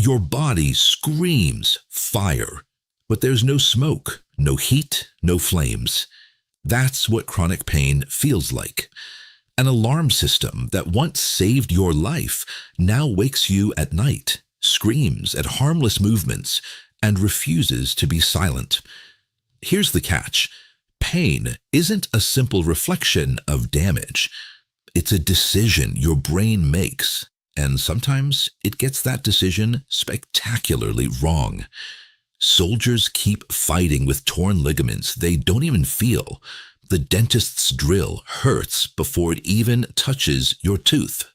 Your body screams fire, but there's no smoke, no heat, no flames. That's what chronic pain feels like. An alarm system that once saved your life now wakes you at night, screams at harmless movements, and refuses to be silent. Here's the catch. Pain isn't a simple reflection of damage. It's a decision your brain makes, and sometimes it gets that decision spectacularly wrong. Soldiers keep fighting with torn ligaments they don't even feel. The dentist's drill hurts before it even touches your tooth.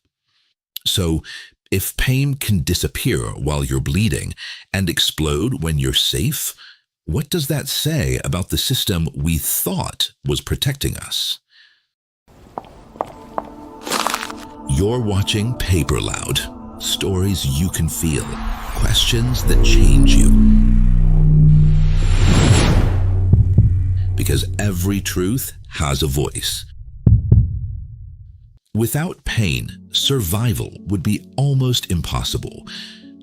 So, if pain can disappear while you're bleeding and explode when you're safe, what does that say about the system we thought was protecting us? You're watching Paper Loud, stories you can feel, questions that change you. Because every truth has a voice. Without pain, survival would be almost impossible.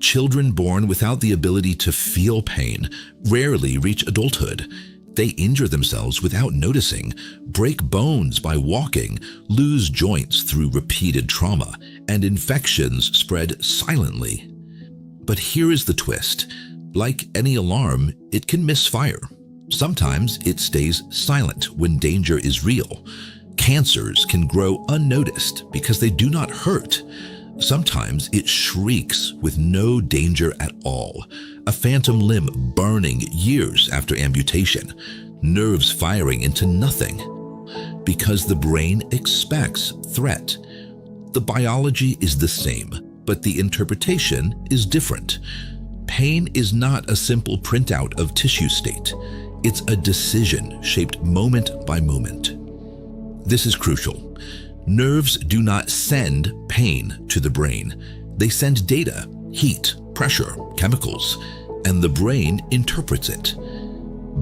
Children born without the ability to feel pain rarely reach adulthood. They injure themselves without noticing, break bones by walking, lose joints through repeated trauma, and infections spread silently. But here is the twist. Like any alarm, it can misfire. Sometimes it stays silent when danger is real. Cancers can grow unnoticed because they do not hurt. Sometimes it shrieks with no danger at all. A phantom limb burning years after amputation. Nerves firing into nothing. Because the brain expects threat. The biology is the same, but the interpretation is different. Pain is not a simple printout of tissue state. It's a decision shaped moment by moment. This is crucial. Nerves do not send pain to the brain. They send data, heat, pressure, chemicals, and the brain interprets it.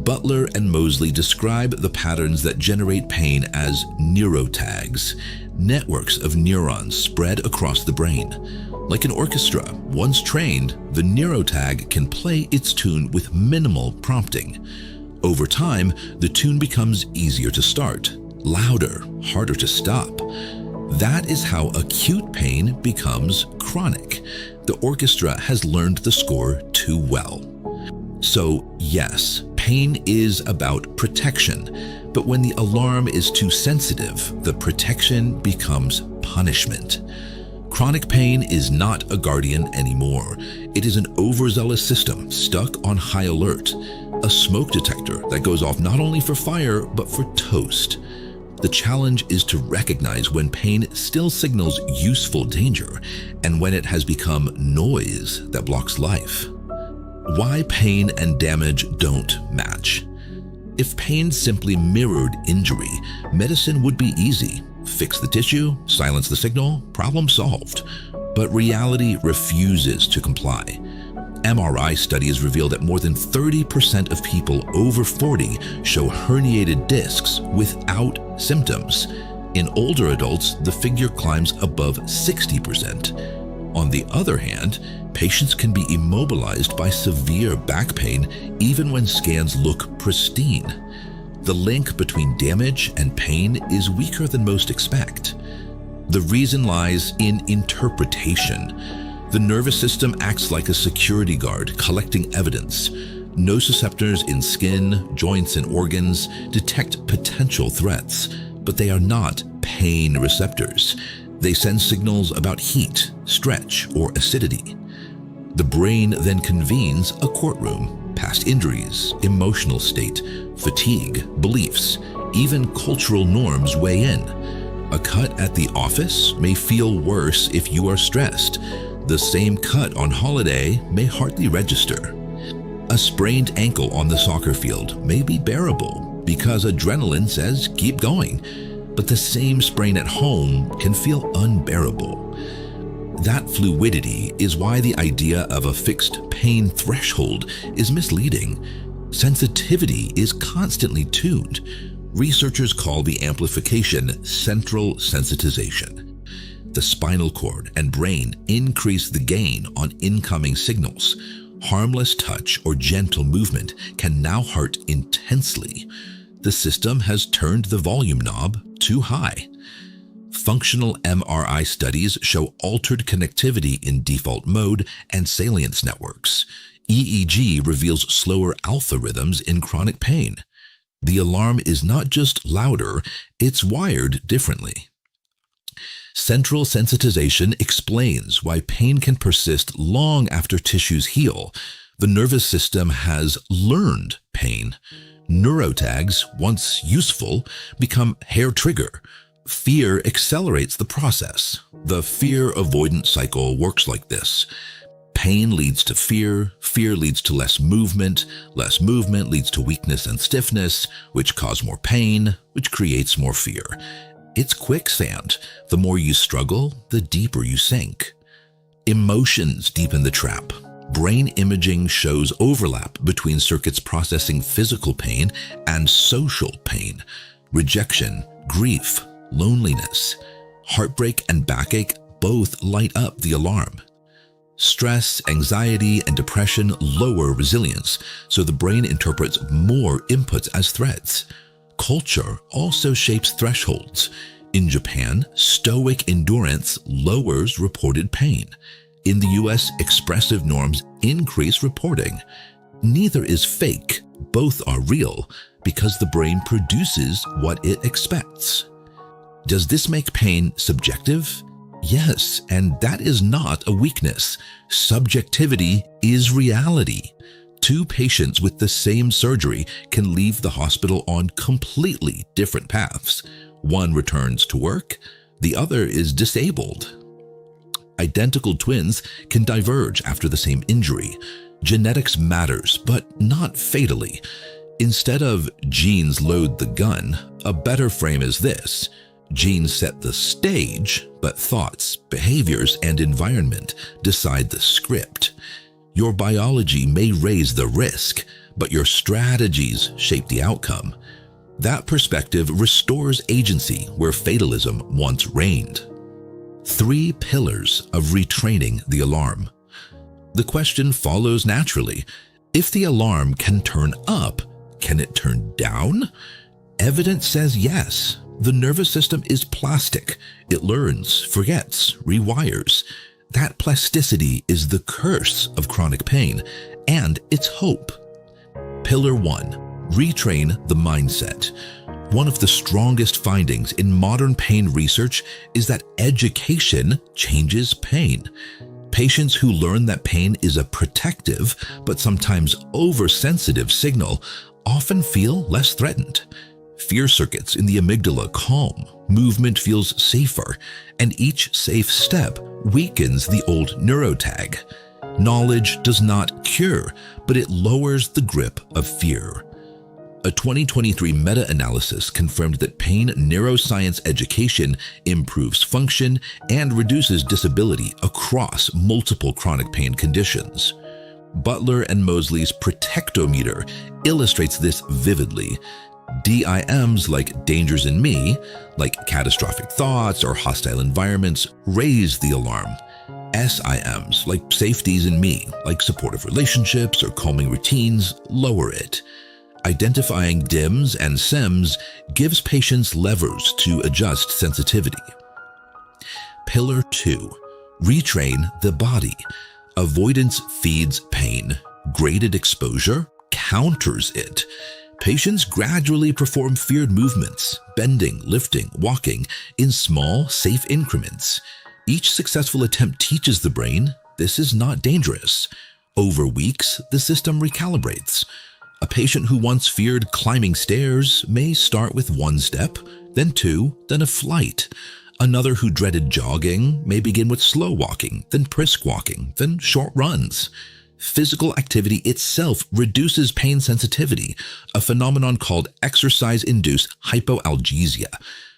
Butler and Moseley describe the patterns that generate pain as neurotags, networks of neurons spread across the brain. Like an orchestra, once trained, the neurotag can play its tune with minimal prompting. Over time, the tune becomes easier to start, louder, harder to stop. That is how acute pain becomes chronic. The orchestra has learned the score too well. So, yes, pain is about protection, but when the alarm is too sensitive, the protection becomes punishment. Chronic pain is not a guardian anymore. It is an overzealous system stuck on high alert, a smoke detector that goes off not only for fire, but for toast. The challenge is to recognize when pain still signals useful danger and when it has become noise that blocks life. Why pain and damage don't match. If pain simply mirrored injury, medicine would be easy. Fix the tissue, silence the signal, problem solved. But reality refuses to comply. MRI studies reveal that more than 30% of people over 40 show herniated discs without symptoms. In older adults, the figure climbs above 60%. On the other hand, patients can be immobilized by severe back pain even when scans look pristine. The link between damage and pain is weaker than most expect. The reason lies in interpretation. The nervous system acts like a security guard collecting evidence. Nociceptors in skin, joints, and organs detect potential threats, but they are not pain receptors. They send signals about heat, stretch, or acidity. The brain then convenes a courtroom. Past injuries, emotional state, fatigue, beliefs, even cultural norms weigh in. A cut at the office may feel worse if you are stressed. The same cut on holiday may hardly register. A sprained ankle on the soccer field may be bearable because adrenaline says keep going, but the same sprain at home can feel unbearable. That fluidity is why the idea of a fixed pain threshold is misleading. Sensitivity is constantly tuned. Researchers call the amplification central sensitization. The spinal cord and brain increase the gain on incoming signals. Harmless touch or gentle movement can now hurt intensely. The system has turned the volume knob too high. Functional MRI studies show altered connectivity in default mode and salience networks. EEG reveals slower alpha rhythms in chronic pain. The alarm is not just louder, it's wired differently. Central sensitization explains why pain can persist long after tissues heal. The nervous system has learned pain. Neurotags, once useful, become hair trigger. Fear accelerates the process. The fear avoidance cycle works like this. Pain leads to fear leads to less movement leads to weakness and stiffness, which cause more pain, which creates more fear. It's quicksand. The more you struggle, the deeper you sink. Emotions deepen the trap. Brain imaging shows overlap between circuits processing physical pain and social pain. Rejection, grief, loneliness, heartbreak, and backache both light up the alarm. Stress, anxiety, and depression lower resilience, so the brain interprets more inputs as threats. Culture also shapes thresholds. In Japan, stoic endurance lowers reported pain. In the US, expressive norms increase reporting. Neither is fake, both are real, because the brain produces what it expects. Does this make pain subjective? Yes, and that is not a weakness. Subjectivity is reality. Two patients with the same surgery can leave the hospital on completely different paths. One returns to work, the other is disabled. Identical twins can diverge after the same injury. Genetics matters, but not fatally. Instead of genes load the gun, a better frame is this. Genes set the stage, but thoughts, behaviors, and environment decide the script. Your biology may raise the risk, but your strategies shape the outcome. That perspective restores agency where fatalism once reigned. 3 pillars of retraining the alarm. The question follows naturally. If the alarm can turn up, can it turn down? Evidence says yes. The nervous system is plastic. It learns, forgets, rewires. That plasticity is the curse of chronic pain, and it's hope. Pillar 1. Retrain the mindset. One of the strongest findings in modern pain research is that education changes pain. Patients who learn that pain is a protective, but sometimes oversensitive signal often feel less threatened. Fear circuits in the amygdala calm, movement feels safer, and each safe step weakens the old neurotag. Knowledge does not cure, but it lowers the grip of fear. A 2023 meta-analysis confirmed that pain neuroscience education improves function and reduces disability across multiple chronic pain conditions. Butler and Mosley's protectometer illustrates this vividly. DIMs like dangers in me, like catastrophic thoughts or hostile environments, raise the alarm. SIMs like safeties in me, like supportive relationships or calming routines, lower it. Identifying DIMs and SIMs gives patients levers to adjust sensitivity. Pillar 2. Retrain the body. Avoidance feeds pain. Graded exposure counters it. Patients gradually perform feared movements, bending, lifting, walking, in small, safe increments. Each successful attempt teaches the brain this is not dangerous. Over weeks, the system recalibrates. A patient who once feared climbing stairs may start with 1 step, then 2, then a flight. Another who dreaded jogging may begin with slow walking, then brisk walking, then short runs. Physical activity itself reduces pain sensitivity, a phenomenon called exercise-induced hypoalgesia.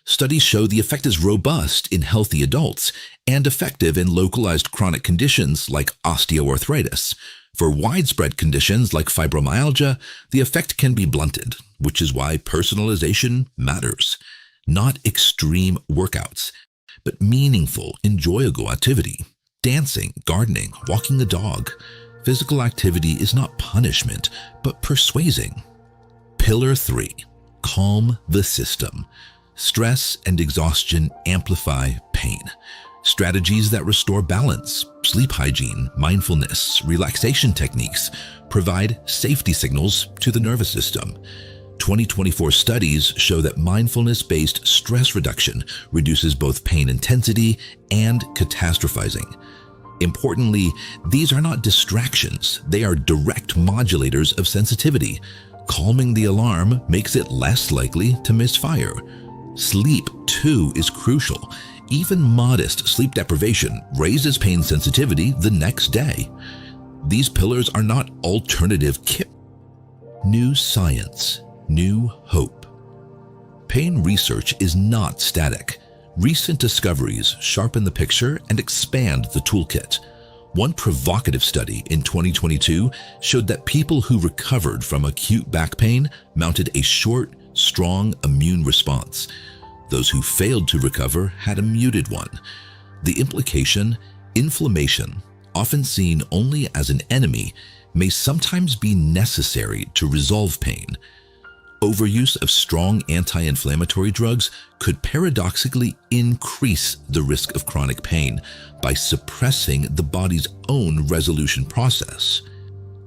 Studies show the effect is robust in healthy adults and effective in localized chronic conditions like osteoarthritis. For widespread conditions like fibromyalgia, the effect can be blunted, which is why personalization matters. Not extreme workouts. but meaningful, enjoyable activity. Dancing, gardening, walking the dog. Physical activity is not punishment, but persuading. Pillar 3. Calm the system. Stress and exhaustion amplify pain. Strategies that restore balance, sleep hygiene, mindfulness, relaxation techniques provide safety signals to the nervous system. 2024 studies show that mindfulness-based stress reduction reduces both pain intensity and catastrophizing. Importantly, these are not distractions, they are direct modulators of sensitivity. Calming the alarm makes it less likely to misfire. Sleep, too, is crucial. Even modest sleep deprivation raises pain sensitivity the next day. These pillars are not alternative kit. New science, new hope. Pain research is not static. Recent discoveries sharpen the picture and expand the toolkit. One provocative study in 2022 showed that people who recovered from acute back pain mounted a short, strong immune response. Those who failed to recover had a muted one. The implication, inflammation, often seen only as an enemy, may sometimes be necessary to resolve pain. Overuse of strong anti-inflammatory drugs could paradoxically increase the risk of chronic pain by suppressing the body's own resolution process.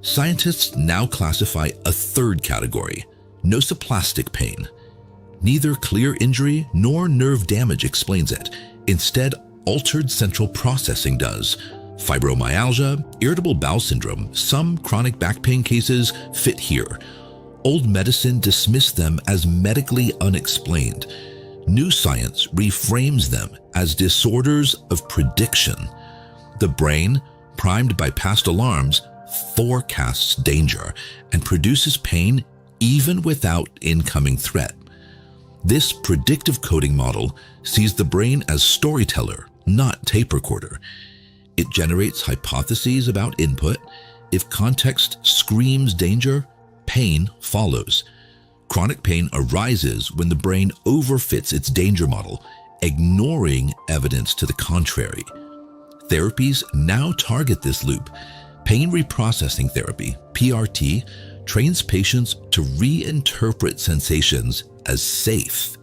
Scientists now classify a third category, nociplastic pain. Neither clear injury nor nerve damage explains it. Instead, altered central processing does. Fibromyalgia, irritable bowel syndrome, some chronic back pain cases fit here. Old medicine dismissed them as medically unexplained. New science reframes them as disorders of prediction. The brain, primed by past alarms, forecasts danger and produces pain even without incoming threat. This predictive coding model sees the brain as storyteller, not tape recorder. It generates hypotheses about input. If context screams danger, pain follows. Chronic pain arises when the brain overfits its danger model, ignoring evidence to the contrary. Therapies now target this loop. Pain reprocessing therapy, PRT, trains patients to reinterpret sensations as safe.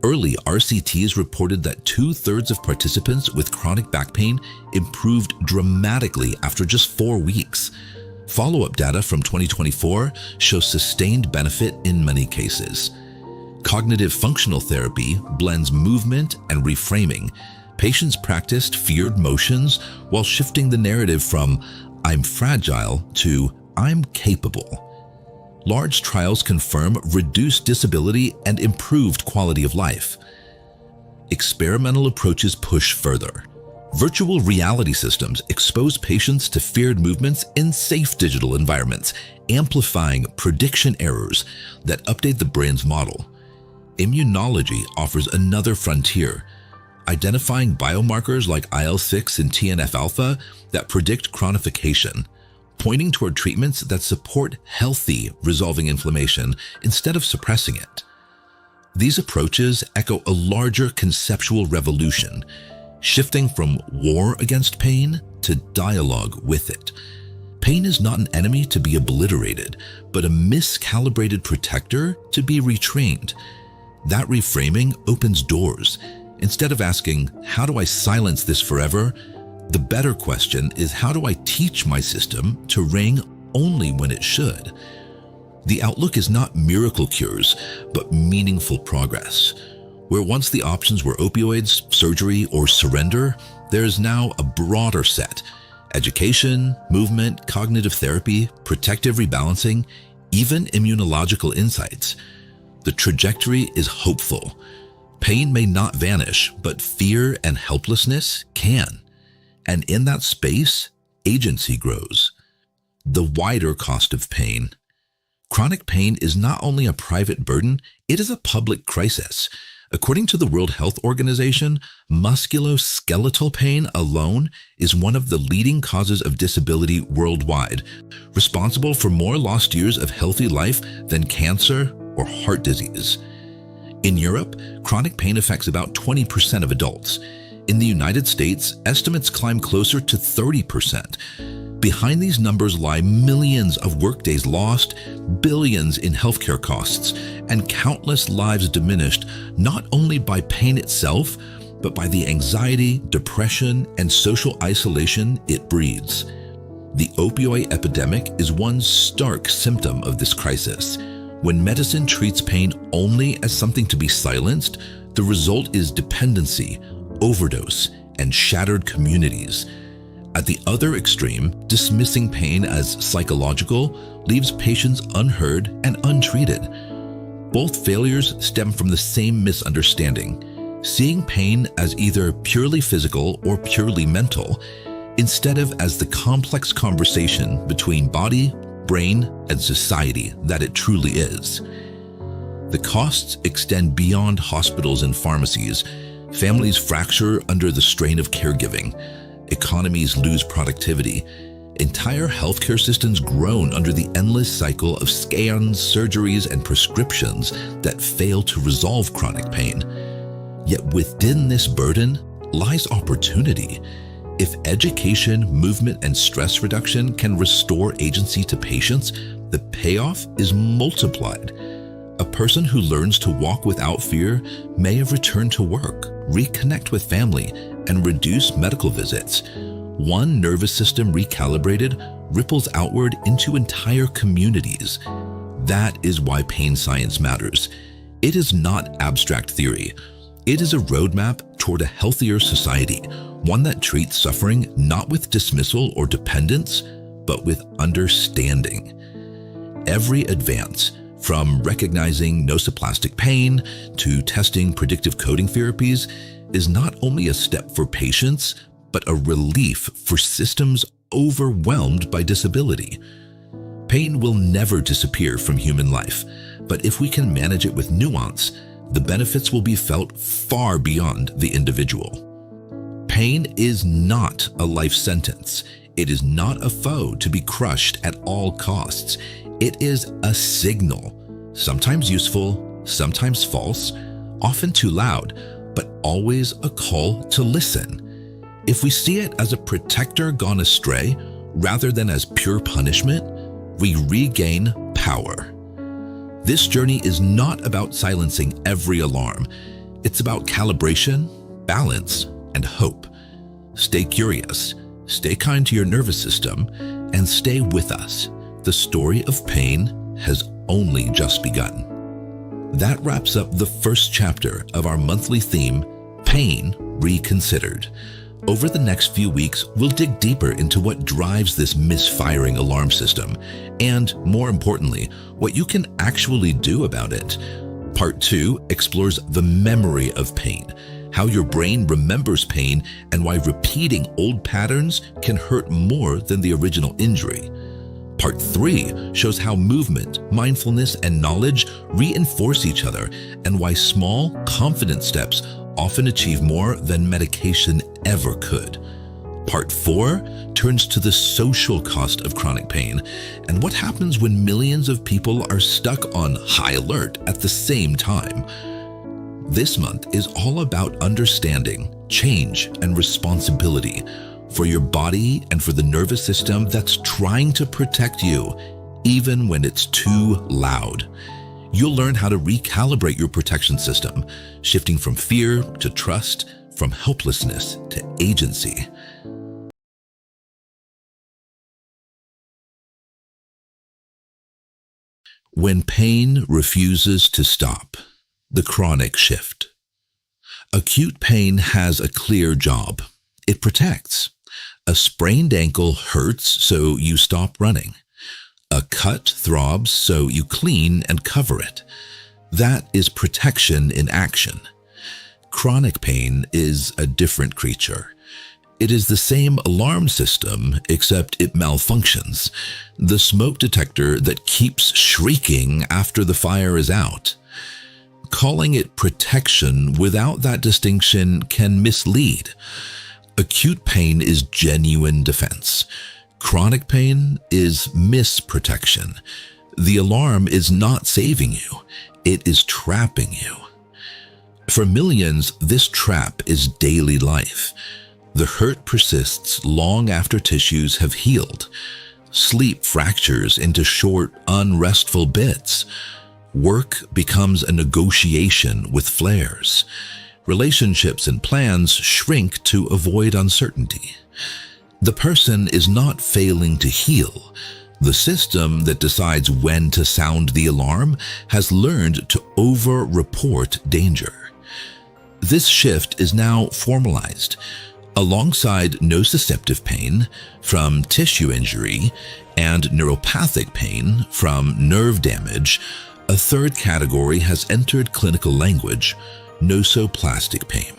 Early RCTs reported that 2/3 of participants with chronic back pain improved dramatically after just 4 weeks. Follow-up data from 2024 shows sustained benefit in many cases. Cognitive functional therapy blends movement and reframing. Patients practiced feared motions while shifting the narrative from "I'm fragile" to "I'm capable." Large trials confirm reduced disability and improved quality of life. Experimental approaches push further. Virtual reality systems expose patients to feared movements in safe digital environments, amplifying prediction errors that update the brain's model. Immunology offers another frontier, identifying biomarkers like IL-6 and TNF-alpha that predict chronification, pointing toward treatments that support healthy resolving inflammation instead of suppressing it. These approaches echo a larger conceptual revolution, shifting from war against pain to dialogue with it. Pain is not an enemy to be obliterated, but a miscalibrated protector to be retrained. That reframing opens doors. Instead of asking, "How do I silence this forever?" the better question is, "How do I teach my system to ring only when it should?" The outlook is not miracle cures, but meaningful progress. Where once the options were opioids, surgery, or surrender, there is now a broader set: education, movement, cognitive therapy, protective rebalancing, even immunological insights. The trajectory is hopeful. Pain may not vanish, but fear and helplessness can. And in that space, agency grows. The wider cost of pain. Chronic pain is not only a private burden, it is a public crisis. According to the World Health Organization, musculoskeletal pain alone is one of the leading causes of disability worldwide, responsible for more lost years of healthy life than cancer or heart disease. In Europe, chronic pain affects about 20% of adults. In the United States, estimates climb closer to 30%. Behind these numbers lie millions of workdays lost, billions in healthcare costs, and countless lives diminished not only by pain itself, but by the anxiety, depression, and social isolation it breeds. The opioid epidemic is one stark symptom of this crisis. When medicine treats pain only as something to be silenced, the result is dependency, overdose, and shattered communities. At the other extreme, dismissing pain as psychological leaves patients unheard and untreated. Both failures stem from the same misunderstanding, seeing pain as either purely physical or purely mental, instead of as the complex conversation between body, brain, and society that it truly is. The costs extend beyond hospitals and pharmacies. Families fracture under the strain of caregiving. Economies lose productivity. Entire healthcare systems groan under the endless cycle of scans, surgeries, and prescriptions that fail to resolve chronic pain. Yet within this burden lies opportunity. If education, movement, and stress reduction can restore agency to patients, the payoff is multiplied. A person who learns to walk without fear may have returned to work, reconnect with family, and reduce medical visits. One nervous system recalibrated ripples outward into entire communities. That is why pain science matters. It is not abstract theory. It is a roadmap toward a healthier society, one that treats suffering not with dismissal or dependence, but with understanding. Every advance, from recognizing nociplastic pain to testing predictive coding therapies, is not only a step for patients, but a relief for systems overwhelmed by disability. Pain will never disappear from human life, but if we can manage it with nuance, the benefits will be felt far beyond the individual. Pain is not a life sentence. It is not a foe to be crushed at all costs. It is a signal, sometimes useful, sometimes false, often too loud, but always a call to listen. If we see it as a protector gone astray, rather than as pure punishment, we regain power. This journey is not about silencing every alarm. It's about calibration, balance, and hope. Stay curious, stay kind to your nervous system, and stay with us. The story of pain has only just begun. That wraps up the first chapter of our monthly theme, Pain Reconsidered. Over the next few weeks, we'll dig deeper into what drives this misfiring alarm system, and more importantly, what you can actually do about it. Part 2 explores the memory of pain, how your brain remembers pain, and why repeating old patterns can hurt more than the original injury. Part 3 shows how movement, mindfulness, and knowledge reinforce each other, and why small, confident steps often achieve more than medication ever could. Part 4 turns to the social cost of chronic pain and what happens when millions of people are stuck on high alert at the same time. This month is all about understanding, change, and responsibility for your body and for the nervous system that's trying to protect you, even when it's too loud. You'll learn how to recalibrate your protection system, shifting from fear to trust, from helplessness to agency. When pain refuses to stop, the chronic shift. Acute pain has a clear job. It protects. A sprained ankle hurts, so you stop running. A cut throbs, so you clean and cover it. That is protection in action. Chronic pain is a different creature. It is the same alarm system, except it malfunctions. The smoke detector that keeps shrieking after the fire is out. Calling it protection without that distinction can mislead. Acute pain is genuine defense. Chronic pain is misprotection. The alarm is not saving you. It is trapping you. For millions, this trap is daily life. The hurt persists long after tissues have healed. Sleep fractures into short, unrestful bits. Work becomes a negotiation with flares. Relationships and plans shrink to avoid uncertainty. The person is not failing to heal. The system that decides when to sound the alarm has learned to over-report danger. This shift is now formalized. Alongside nociceptive pain from tissue injury and neuropathic pain from nerve damage, a third category has entered clinical language: nosoplastic pain.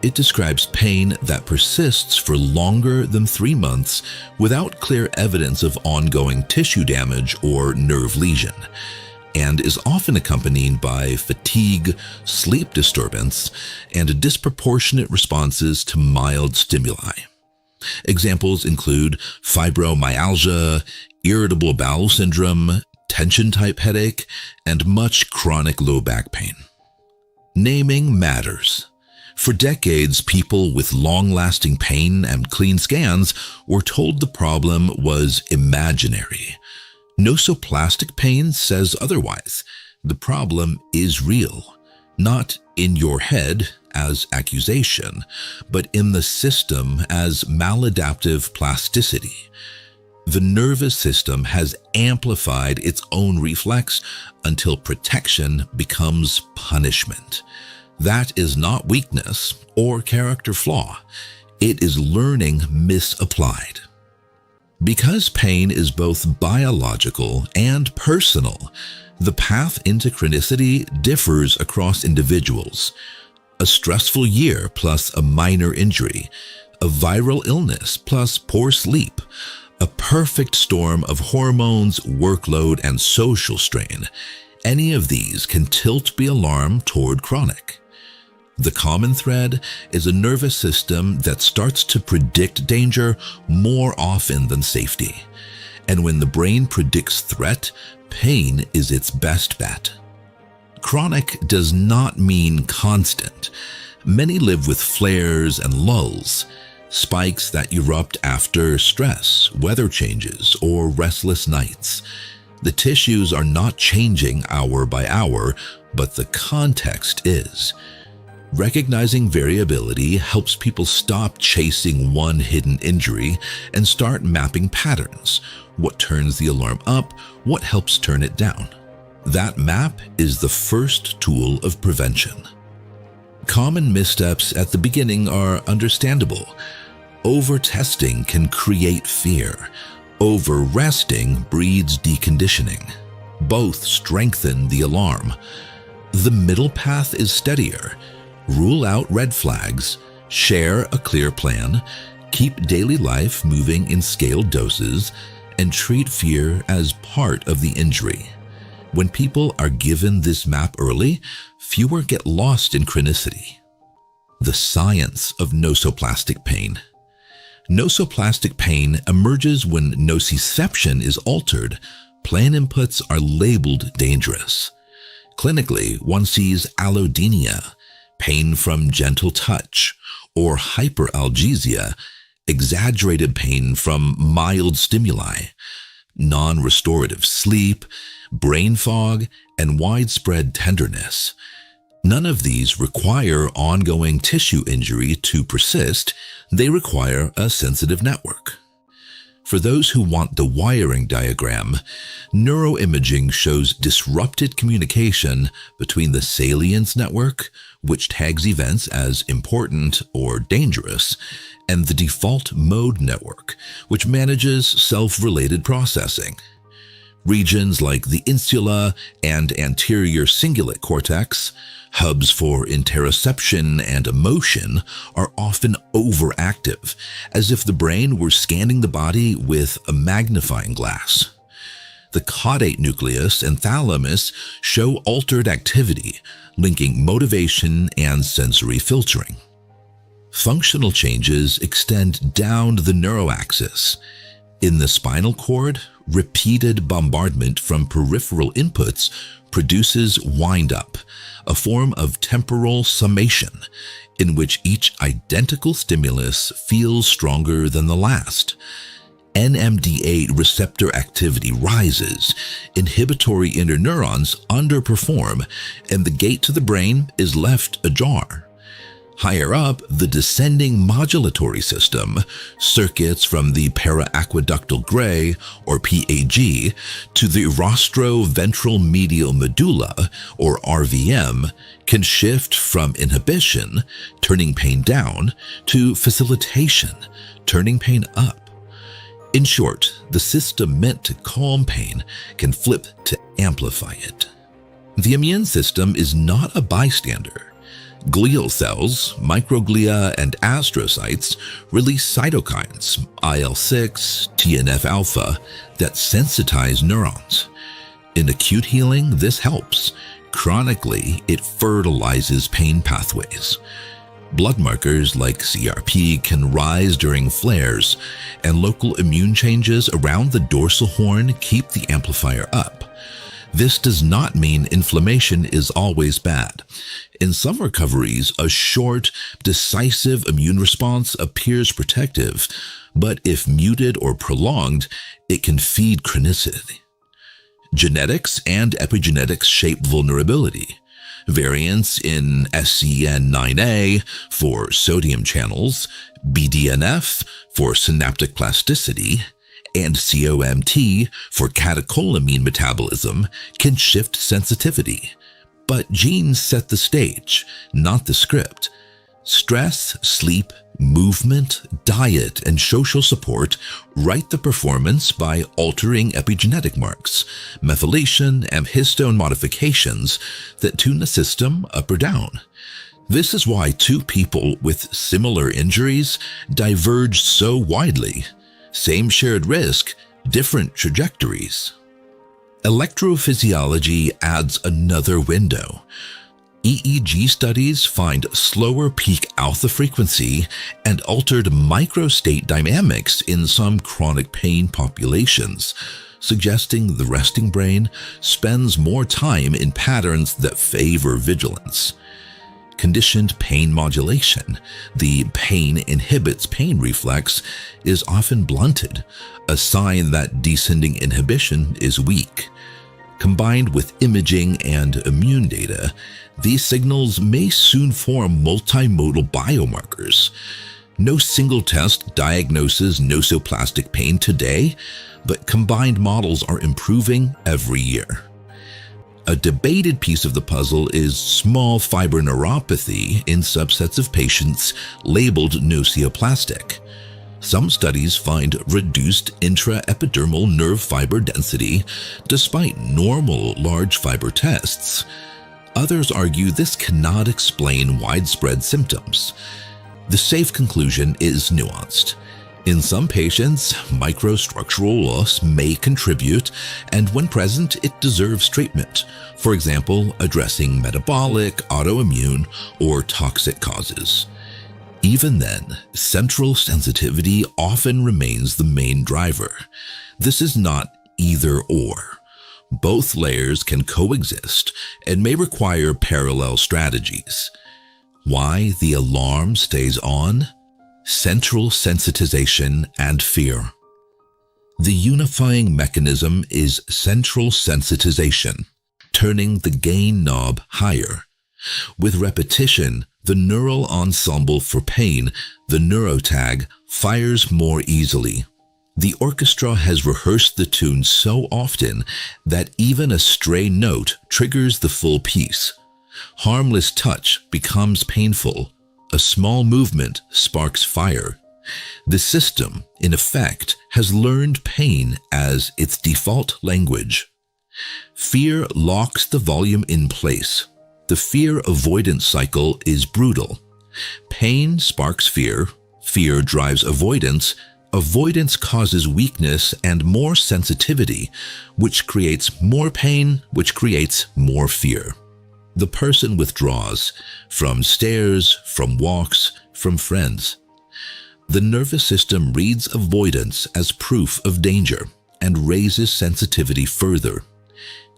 It describes pain that persists for longer than 3 months without clear evidence of ongoing tissue damage or nerve lesion, and is often accompanied by fatigue, sleep disturbance, and disproportionate responses to mild stimuli. Examples include fibromyalgia, irritable bowel syndrome, tension-type headache, and much chronic low back pain. Naming matters. For decades, people with long-lasting pain and clean scans were told the problem was imaginary. Nosoplastic pain says otherwise. The problem is real, not in your head as accusation, but in the system as maladaptive plasticity. The nervous system has amplified its own reflex until protection becomes punishment. That is not weakness or character flaw. It is learning misapplied. Because pain is both biological and personal, the path into chronicity differs across individuals. A stressful year plus a minor injury, a viral illness plus poor sleep, a perfect storm of hormones, workload, and social strain. Any of these can tilt the alarm toward chronic. The common thread is a nervous system that starts to predict danger more often than safety. And when the brain predicts threat, pain is its best bet. Chronic does not mean constant. Many live with flares and lulls, spikes that erupt after stress, weather changes, or restless nights. The tissues are not changing hour by hour, but the context is. Recognizing variability helps people stop chasing one hidden injury and start mapping patterns. What turns the alarm up? What helps turn it down? That map is the first tool of prevention. Common missteps at the beginning are understandable. Over-testing can create fear. Over-resting breeds deconditioning. Both strengthen the alarm. The middle path is steadier. Rule out red flags, share a clear plan, keep daily life moving in scaled doses, and treat fear as part of the injury. When people are given this map early, fewer get lost in chronicity. The science of nosoplastic pain. Nosoplastic pain emerges when nociception is altered. Plan inputs are labeled dangerous. Clinically, one sees allodynia, pain from gentle touch, or hyperalgesia, exaggerated pain from mild stimuli, non-restorative sleep, brain fog, and widespread tenderness. None of these require ongoing tissue injury to persist. They require a sensitive network. For those who want the wiring diagram, neuroimaging shows disrupted communication between the salience network, which tags events as important or dangerous, and the default mode network, which manages self-related processing. Regions like the insula and anterior cingulate cortex, hubs for interoception and emotion, are often overactive, as if the brain were scanning the body with a magnifying glass. The caudate nucleus and thalamus show altered activity, linking motivation and sensory filtering. Functional changes extend down the neuroaxis. In the spinal cord, repeated bombardment from peripheral inputs produces wind-up, a form of temporal summation in which each identical stimulus feels stronger than the last. NMDA receptor activity rises, inhibitory interneurons underperform, and the gate to the brain is left ajar. Higher up, the descending modulatory system, circuits from the paraaqueductal gray, or PAG, to the rostroventral medial medulla, or RVM, can shift from inhibition, turning pain down, to facilitation, turning pain up. In short, the system meant to calm pain can flip to amplify it. The immune system is not a bystander. Glial cells, microglia, and astrocytes release cytokines, IL-6, TNF-alpha, that sensitize neurons. In acute healing, this helps. Chronically, it fertilizes pain pathways. Blood markers like CRP can rise during flares, and local immune changes around the dorsal horn keep the amplifier up. This does not mean inflammation is always bad. In some recoveries, a short, decisive immune response appears protective, but if muted or prolonged, it can feed chronicity. Genetics and epigenetics shape vulnerability. Variants in SCN9A for sodium channels, BDNF for synaptic plasticity, and COMT for catecholamine metabolism can shift sensitivity. But genes set the stage, not the script. Stress, sleep, movement, diet, and social support write the performance by altering epigenetic marks, methylation, and histone modifications that tune the system up or down. This is why two people with similar injuries diverge so widely. Same shared risk, different trajectories. Electrophysiology adds another window. EEG studies find slower peak alpha frequency and altered microstate dynamics in some chronic pain populations, suggesting the resting brain spends more time in patterns that favor vigilance. Conditioned pain modulation, the pain inhibits pain reflex, is often blunted, a sign that descending inhibition is weak. Combined with imaging and immune data, these signals may soon form multimodal biomarkers. No single test diagnoses nociplastic pain today, but combined models are improving every year. A debated piece of the puzzle is small fiber neuropathy in subsets of patients labeled nocioplastic. Some studies find reduced intraepidermal nerve fiber density despite normal large fiber tests. Others argue this cannot explain widespread symptoms. The safe conclusion is nuanced. In some patients, microstructural loss may contribute, and when present, it deserves treatment, for example, addressing metabolic, autoimmune, or toxic causes. Even then, central sensitivity often remains the main driver. This is not either/or. Both layers can coexist and may require parallel strategies. Why the alarm stays on? Central sensitization and fear. The unifying mechanism is central sensitization, turning the gain knob higher. With repetition, the neural ensemble for pain, the neurotag, fires more easily. The orchestra has rehearsed the tune so often that even a stray note triggers the full piece. Harmless touch becomes painful. A small movement sparks fire. The system, in effect, has learned pain as its default language. Fear locks the volume in place. The fear avoidance cycle is brutal. Pain sparks fear, fear drives avoidance, avoidance causes weakness and more sensitivity, which creates more pain, which creates more fear. The person withdraws from stairs, from walks, from friends. The nervous system reads avoidance as proof of danger and raises sensitivity further.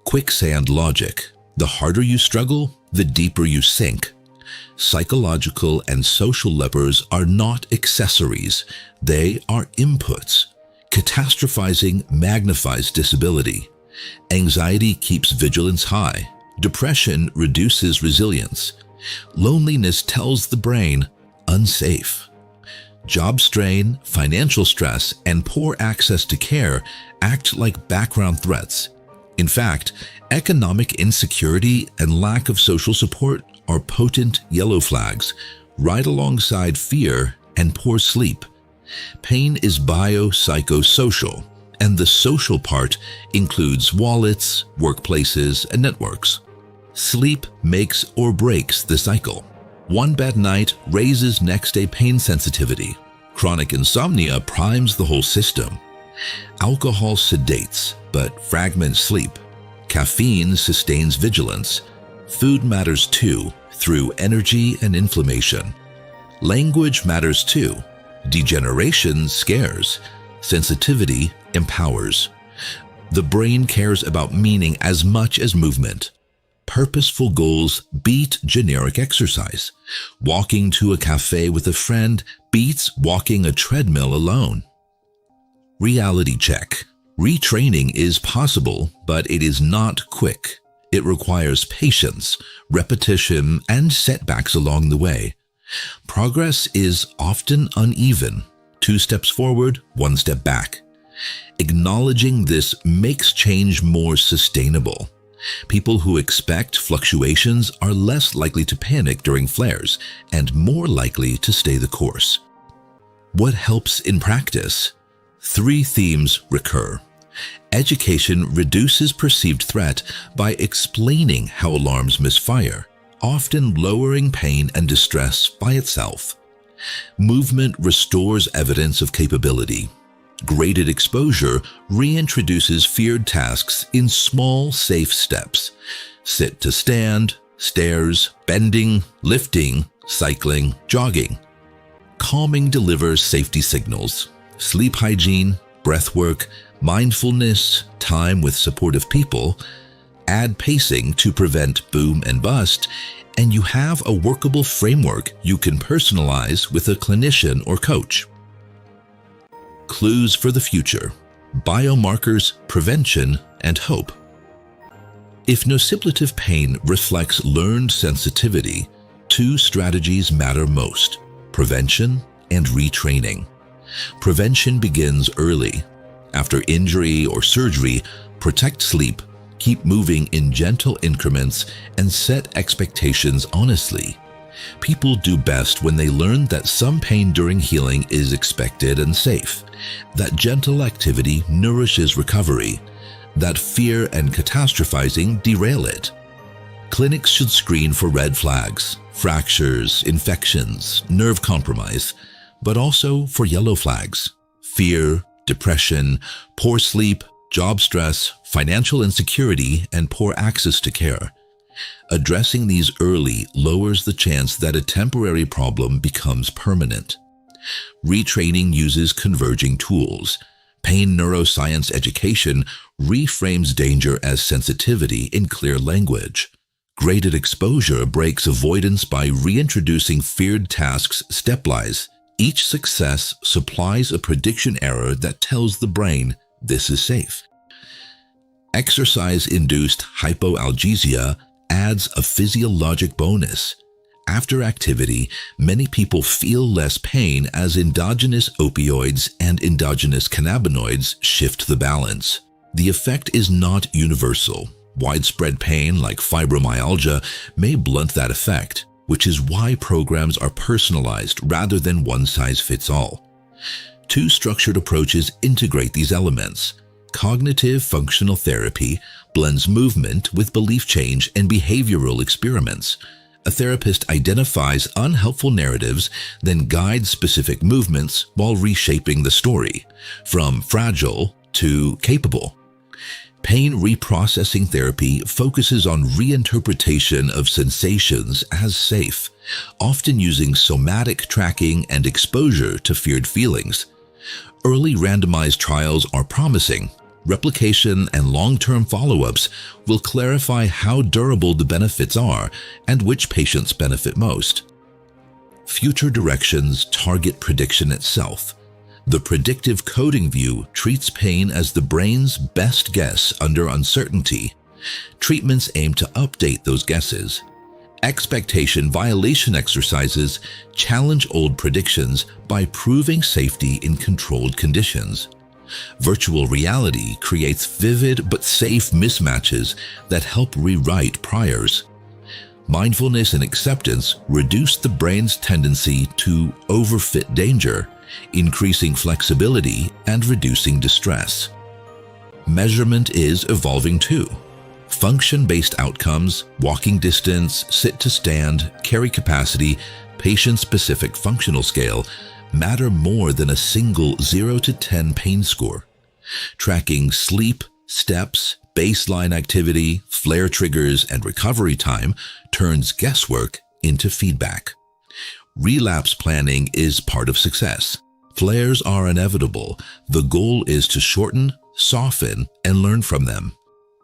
Quicksand logic: the harder you struggle, the deeper you sink. Psychological and social levers are not accessories, they are inputs. Catastrophizing magnifies disability. Anxiety keeps vigilance high. Depression reduces resilience. Loneliness tells the brain, unsafe. Job strain, financial stress, and poor access to care act like background threats. In fact, economic insecurity and lack of social support are potent yellow flags, right alongside fear and poor sleep. Pain is biopsychosocial, and the social part includes wallets, workplaces, and networks. Sleep makes or breaks the cycle. One bad night raises next-day pain sensitivity. Chronic insomnia primes the whole system. Alcohol sedates, but fragments sleep. Caffeine sustains vigilance. Food matters too, through energy and inflammation. Language matters too. Degeneration scares. Sensitivity empowers. The brain cares about meaning as much as movement. Purposeful goals beat generic exercise. Walking to a cafe with a friend beats walking a treadmill alone. Reality check. Retraining is possible, but it is not quick. It requires patience, repetition, and setbacks along the way. Progress is often uneven. 2 steps forward, 1 step back. Acknowledging this makes change more sustainable. People who expect fluctuations are less likely to panic during flares and more likely to stay the course. What helps in practice? 3 themes recur. Education reduces perceived threat by explaining how alarms misfire, often lowering pain and distress by itself. Movement restores evidence of capability. Graded exposure reintroduces feared tasks in small, safe steps. Sit to stand, stairs, bending, lifting, cycling, jogging. Calming delivers safety signals. Sleep hygiene, breath work, mindfulness, time with supportive people. Add pacing to prevent boom and bust, and you have a workable framework you can personalize with a clinician or coach. Clues for the future: biomarkers, prevention, and hope. If nociplative pain reflects learned sensitivity, 2 strategies matter most: prevention and retraining. Prevention begins early. After injury or surgery, protect sleep, keep moving in gentle increments, and set expectations honestly. People do best when they learn that some pain during healing is expected and safe, that gentle activity nourishes recovery, that fear and catastrophizing derail it. Clinics should screen for red flags, fractures, infections, nerve compromise, but also for yellow flags: fear, depression, poor sleep, job stress, financial insecurity, and poor access to care. Addressing these early lowers the chance that a temporary problem becomes permanent. Retraining uses converging tools. Pain neuroscience education reframes danger as sensitivity in clear language. Graded exposure breaks avoidance by reintroducing feared tasks stepwise. Each success supplies a prediction error that tells the brain this is safe. Exercise-induced hypoalgesia adds a physiologic bonus. After activity, many people feel less pain as endogenous opioids and endogenous cannabinoids shift the balance. The effect is not universal. Widespread pain like fibromyalgia may blunt that effect, which is why programs are personalized rather than one-size-fits-all. 2 structured approaches integrate these elements. Cognitive functional therapy blends movement with belief change and behavioral experiments. A therapist identifies unhelpful narratives, then guides specific movements while reshaping the story, from fragile to capable. Pain reprocessing therapy focuses on reinterpretation of sensations as safe, often using somatic tracking and exposure to feared feelings. Early randomized trials are promising. Replication and long-term follow-ups will clarify how durable the benefits are and which patients benefit most. Future directions target prediction itself. The predictive coding view treats pain as the brain's best guess under uncertainty. Treatments aim to update those guesses. Expectation violation exercises challenge old predictions by proving safety in controlled conditions. Virtual reality creates vivid but safe mismatches that help rewrite priors. Mindfulness and acceptance reduce the brain's tendency to overfit danger, increasing flexibility and reducing distress. Measurement is evolving too. Function-based outcomes, walking distance, sit to stand, carry capacity, patient-specific functional scale matter more than a single 0 to 10 pain score. Tracking sleep, steps, baseline activity, flare triggers, and recovery time turns guesswork into feedback. Relapse planning is part of success. Flares are inevitable. The goal is to shorten, soften, and learn from them.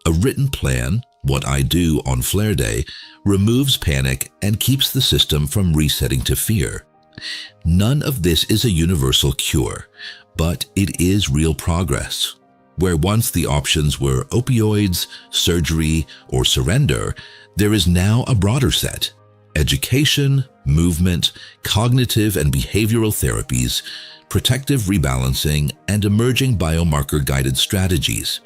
A written plan, what I do on flare day, removes panic and keeps the system from resetting to fear. None of this is a universal cure, but it is real progress. Where once the options were opioids, surgery, or surrender, there is now a broader set: education, movement, cognitive and behavioral therapies, protective rebalancing, and emerging biomarker-guided strategies.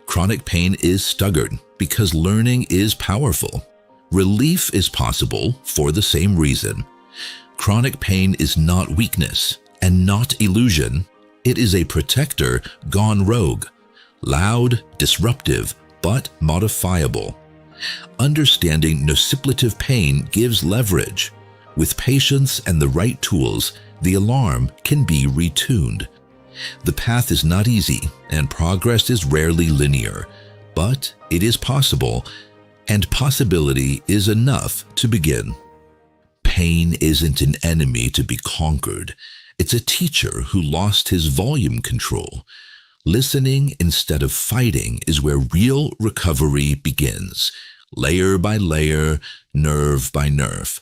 Chronic pain is stubborn because learning is powerful. Relief is possible for the same reason. Chronic pain is not weakness and not illusion. It is a protector gone rogue, loud, disruptive, but modifiable. Understanding nociplative pain gives leverage. With patience and the right tools, the alarm can be retuned. The path is not easy, and progress is rarely linear, but it is possible, and possibility is enough to begin. Pain isn't an enemy to be conquered. It's a teacher who lost his volume control. Listening instead of fighting is where real recovery begins, layer by layer, nerve by nerve.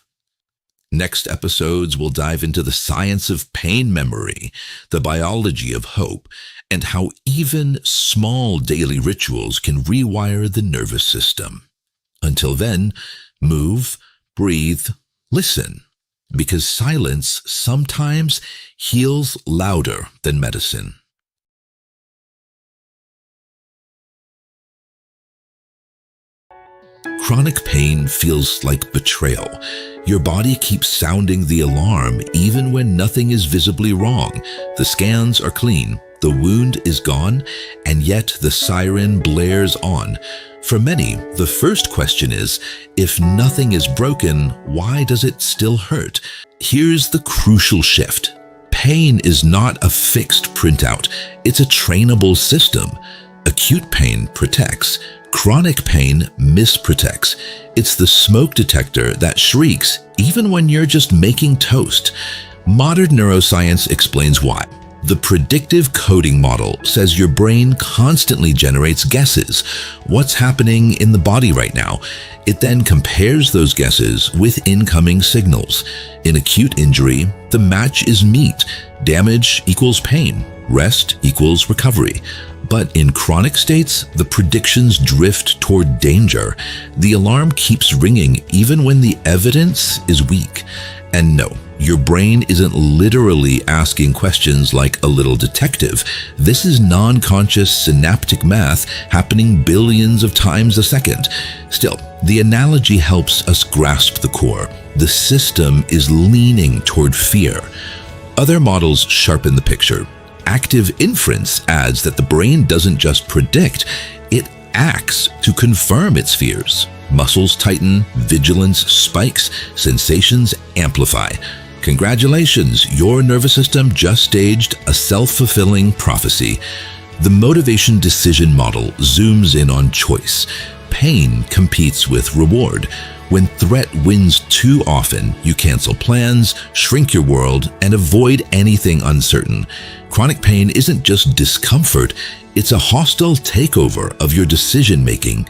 Next episodes will dive into the science of pain memory, the biology of hope, and how even small daily rituals can rewire the nervous system. Until then, move, breathe, listen, because silence sometimes heals louder than medicine. Chronic pain feels like betrayal. Your body keeps sounding the alarm even when nothing is visibly wrong. The scans are clean, the wound is gone, and yet the siren blares on. For many, the first question is, if nothing is broken, why does it still hurt? Here's the crucial shift. Pain is not a fixed printout. It's a trainable system. Acute pain protects. Chronic pain misprotects. It's the smoke detector that shrieks even when you're just making toast. Modern neuroscience explains why. The predictive coding model says your brain constantly generates guesses. What's happening in the body right now? It then compares those guesses with incoming signals. In acute injury, the match is meat. Damage equals pain. Rest equals recovery. But in chronic states, the predictions drift toward danger. The alarm keeps ringing even when the evidence is weak. And no, your brain isn't literally asking questions like a little detective. This is non-conscious synaptic math happening billions of times a second. Still, the analogy helps us grasp the core. The system is leaning toward fear. Other models sharpen the picture. Active inference adds that the brain doesn't just predict, it acts to confirm its fears. Muscles tighten, vigilance spikes, sensations amplify. Congratulations, your nervous system just staged a self-fulfilling prophecy. The motivation decision model zooms in on choice. Pain competes with reward. When threat wins too often, you cancel plans, shrink your world, and avoid anything uncertain. Chronic pain isn't just discomfort, it's a hostile takeover of your decision-making.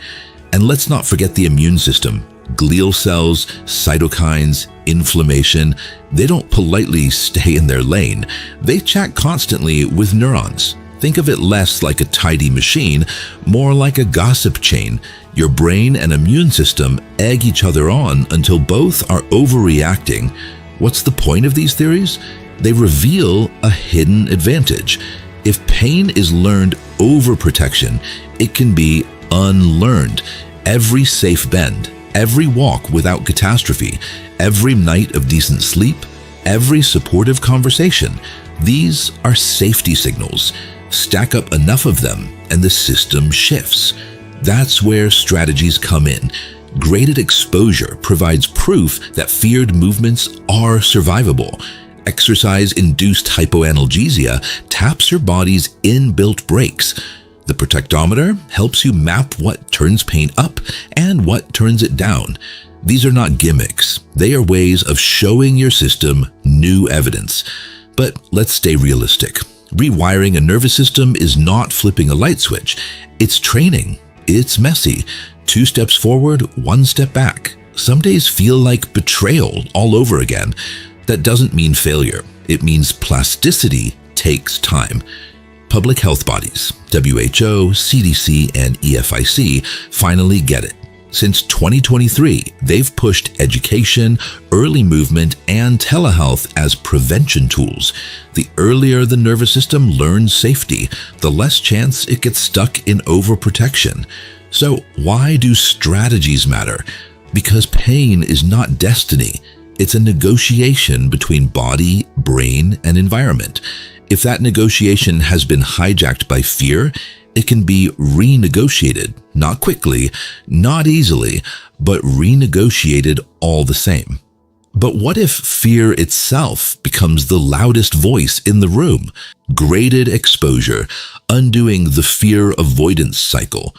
And let's not forget the immune system. Glial cells, cytokines, inflammation, they don't politely stay in their lane. They chat constantly with neurons. Think of it less like a tidy machine, more like a gossip chain. Your brain and immune system egg each other on until both are overreacting. What's the point of these theories? They reveal a hidden advantage. If pain is learned over protection, it can be unlearned. Every safe bend, every walk without catastrophe, every night of decent sleep, every supportive conversation, these are safety signals. Stack up enough of them and the system shifts. That's where strategies come in. Graded exposure provides proof that feared movements are survivable. Exercise-induced hypoanalgesia taps your body's inbuilt brakes. The protectometer helps you map what turns pain up and what turns it down. These are not gimmicks. They are ways of showing your system new evidence. But let's stay realistic. Rewiring a nervous system is not flipping a light switch. It's training. It's messy. 2 steps forward, 1 step back. Some days feel like betrayal all over again. That doesn't mean failure. It means plasticity takes time. Public health bodies, WHO, CDC, and EFIC, finally get it. Since 2023, they've pushed education, early movement, and telehealth as prevention tools. The earlier the nervous system learns safety, the less chance it gets stuck in overprotection. So why do strategies matter? Because pain is not destiny. It's a negotiation between body, brain, and environment. If that negotiation has been hijacked by fear, it can be renegotiated, not quickly, not easily, but renegotiated all the same. But what if fear itself becomes the loudest voice in the room? Graded exposure, undoing the fear avoidance cycle.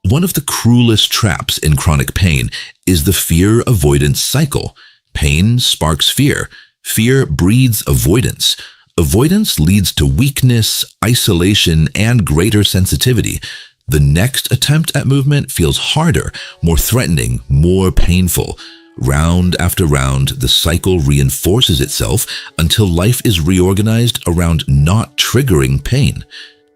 One of the cruelest traps in chronic pain is the fear avoidance cycle. Pain sparks fear. Fear breeds avoidance. Avoidance leads to weakness, isolation, and greater sensitivity. The next attempt at movement feels harder, more threatening, more painful. Round after round, the cycle reinforces itself until life is reorganized around not triggering pain.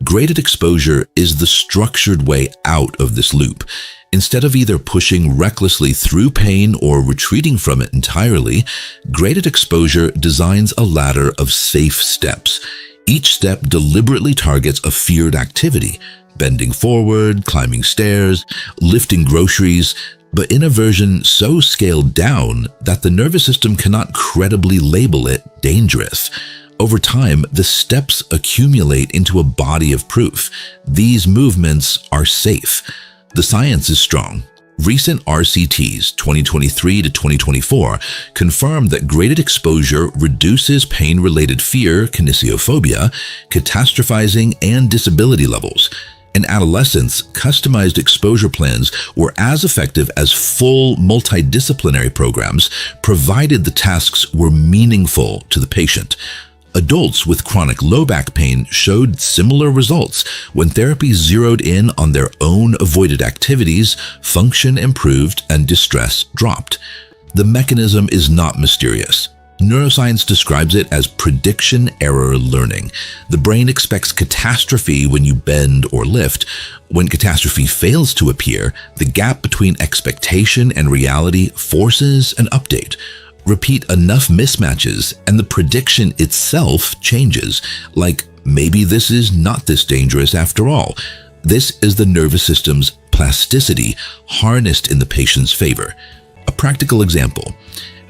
Graded exposure is the structured way out of this loop. Instead of either pushing recklessly through pain or retreating from it entirely, graded exposure designs a ladder of safe steps. Each step deliberately targets a feared activity, bending forward, climbing stairs, lifting groceries, but in a version so scaled down that the nervous system cannot credibly label it dangerous. Over time, the steps accumulate into a body of proof. These movements are safe. The science is strong. Recent RCTs 2023 to 2024 confirmed that graded exposure reduces pain-related fear, kinesiophobia, catastrophizing, and disability levels. In adolescents, customized exposure plans were as effective as full multidisciplinary programs, provided the tasks were meaningful to the patient. Adults with chronic low back pain showed similar results when therapy zeroed in on their own avoided activities, function improved, and distress dropped. The mechanism is not mysterious. Neuroscience describes it as prediction error learning. The brain expects catastrophe when you bend or lift. When catastrophe fails to appear, the gap between expectation and reality forces an update. Repeat enough mismatches and the prediction itself changes, like maybe this is not this dangerous after all. This is the nervous system's plasticity harnessed in the patient's favor. A practical example.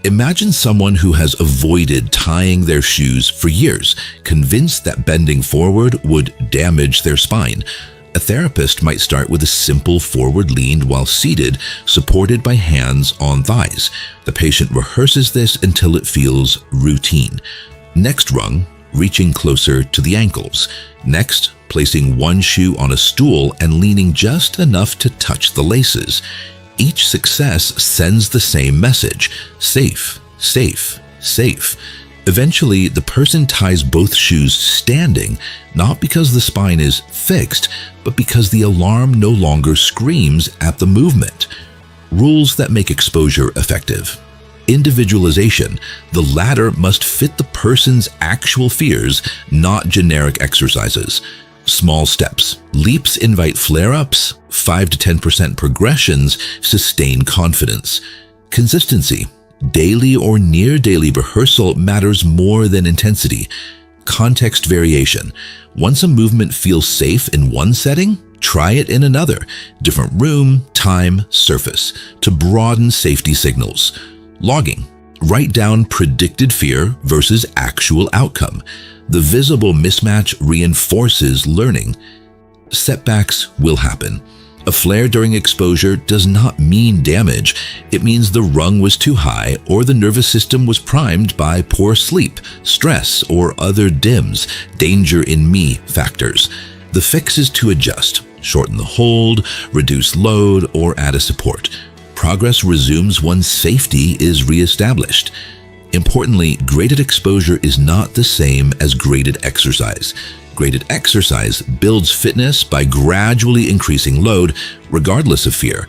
Imagine someone who has avoided tying their shoes for years, convinced that bending forward would damage their spine. A therapist might start with a simple forward lean while seated, supported by hands on thighs. The patient rehearses this until it feels routine. Next rung, reaching closer to the ankles. Next, placing one shoe on a stool and leaning just enough to touch the laces. Each success sends the same message: safe, safe, safe. Eventually, the person ties both shoes standing, not because the spine is fixed, but because the alarm no longer screams at the movement. Rules that make exposure effective. Individualization. The latter must fit the person's actual fears, not generic exercises. Small steps. Leaps invite flare-ups. 5 to 10% progressions sustain confidence. Consistency. Daily or near daily rehearsal matters more than intensity. Context variation. Once a movement feels safe in one setting, try it in another, different room, time, surface, to broaden safety signals. Logging. Write down predicted fear versus actual outcome. The visible mismatch reinforces learning. Setbacks will happen. A flare during exposure does not mean damage. It means the rung was too high or the nervous system was primed by poor sleep, stress, or other DIMS, danger in me factors. The fix is to adjust, shorten the hold, reduce load, or add a support. Progress resumes once safety is reestablished. Importantly, graded exposure is not the same as graded exercise. Graded exercise builds fitness by gradually increasing load, regardless of fear.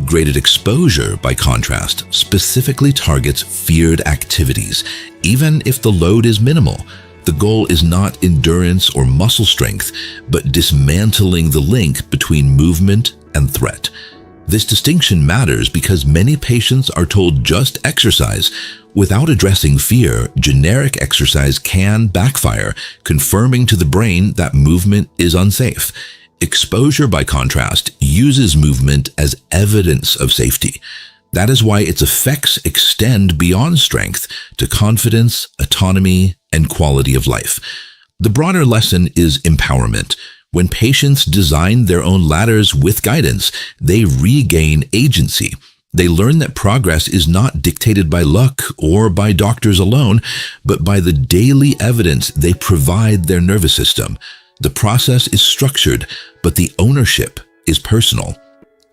Graded exposure, by contrast, specifically targets feared activities, even if the load is minimal. The goal is not endurance or muscle strength, but dismantling the link between movement and threat. This distinction matters because many patients are told just exercise. Without addressing fear, generic exercise can backfire, confirming to the brain that movement is unsafe. Exposure, by contrast, uses movement as evidence of safety. That is why its effects extend beyond strength to confidence, autonomy, and quality of life. The broader lesson is empowerment. When patients design their own ladders with guidance, they regain agency. They learn that progress is not dictated by luck or by doctors alone, but by the daily evidence they provide their nervous system. The process is structured, but the ownership is personal.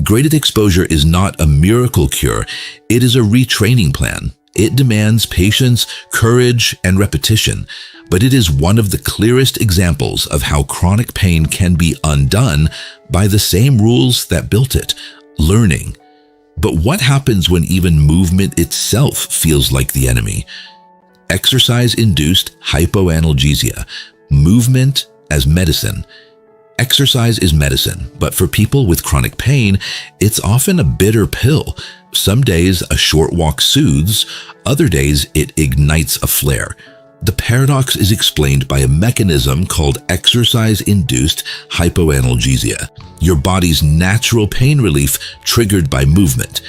Graded exposure is not a miracle cure. It is a retraining plan. It demands patience, courage, and repetition, but it is one of the clearest examples of how chronic pain can be undone by the same rules that built it: learning. But what happens when even movement itself feels like the enemy? Exercise-induced hypoanalgesia. Movement as medicine. Exercise is medicine, but for people with chronic pain, it's often a bitter pill. Some days a short walk soothes, other days it ignites a flare. The paradox is explained by a mechanism called exercise-induced hypoanalgesia, your body's natural pain relief triggered by movement.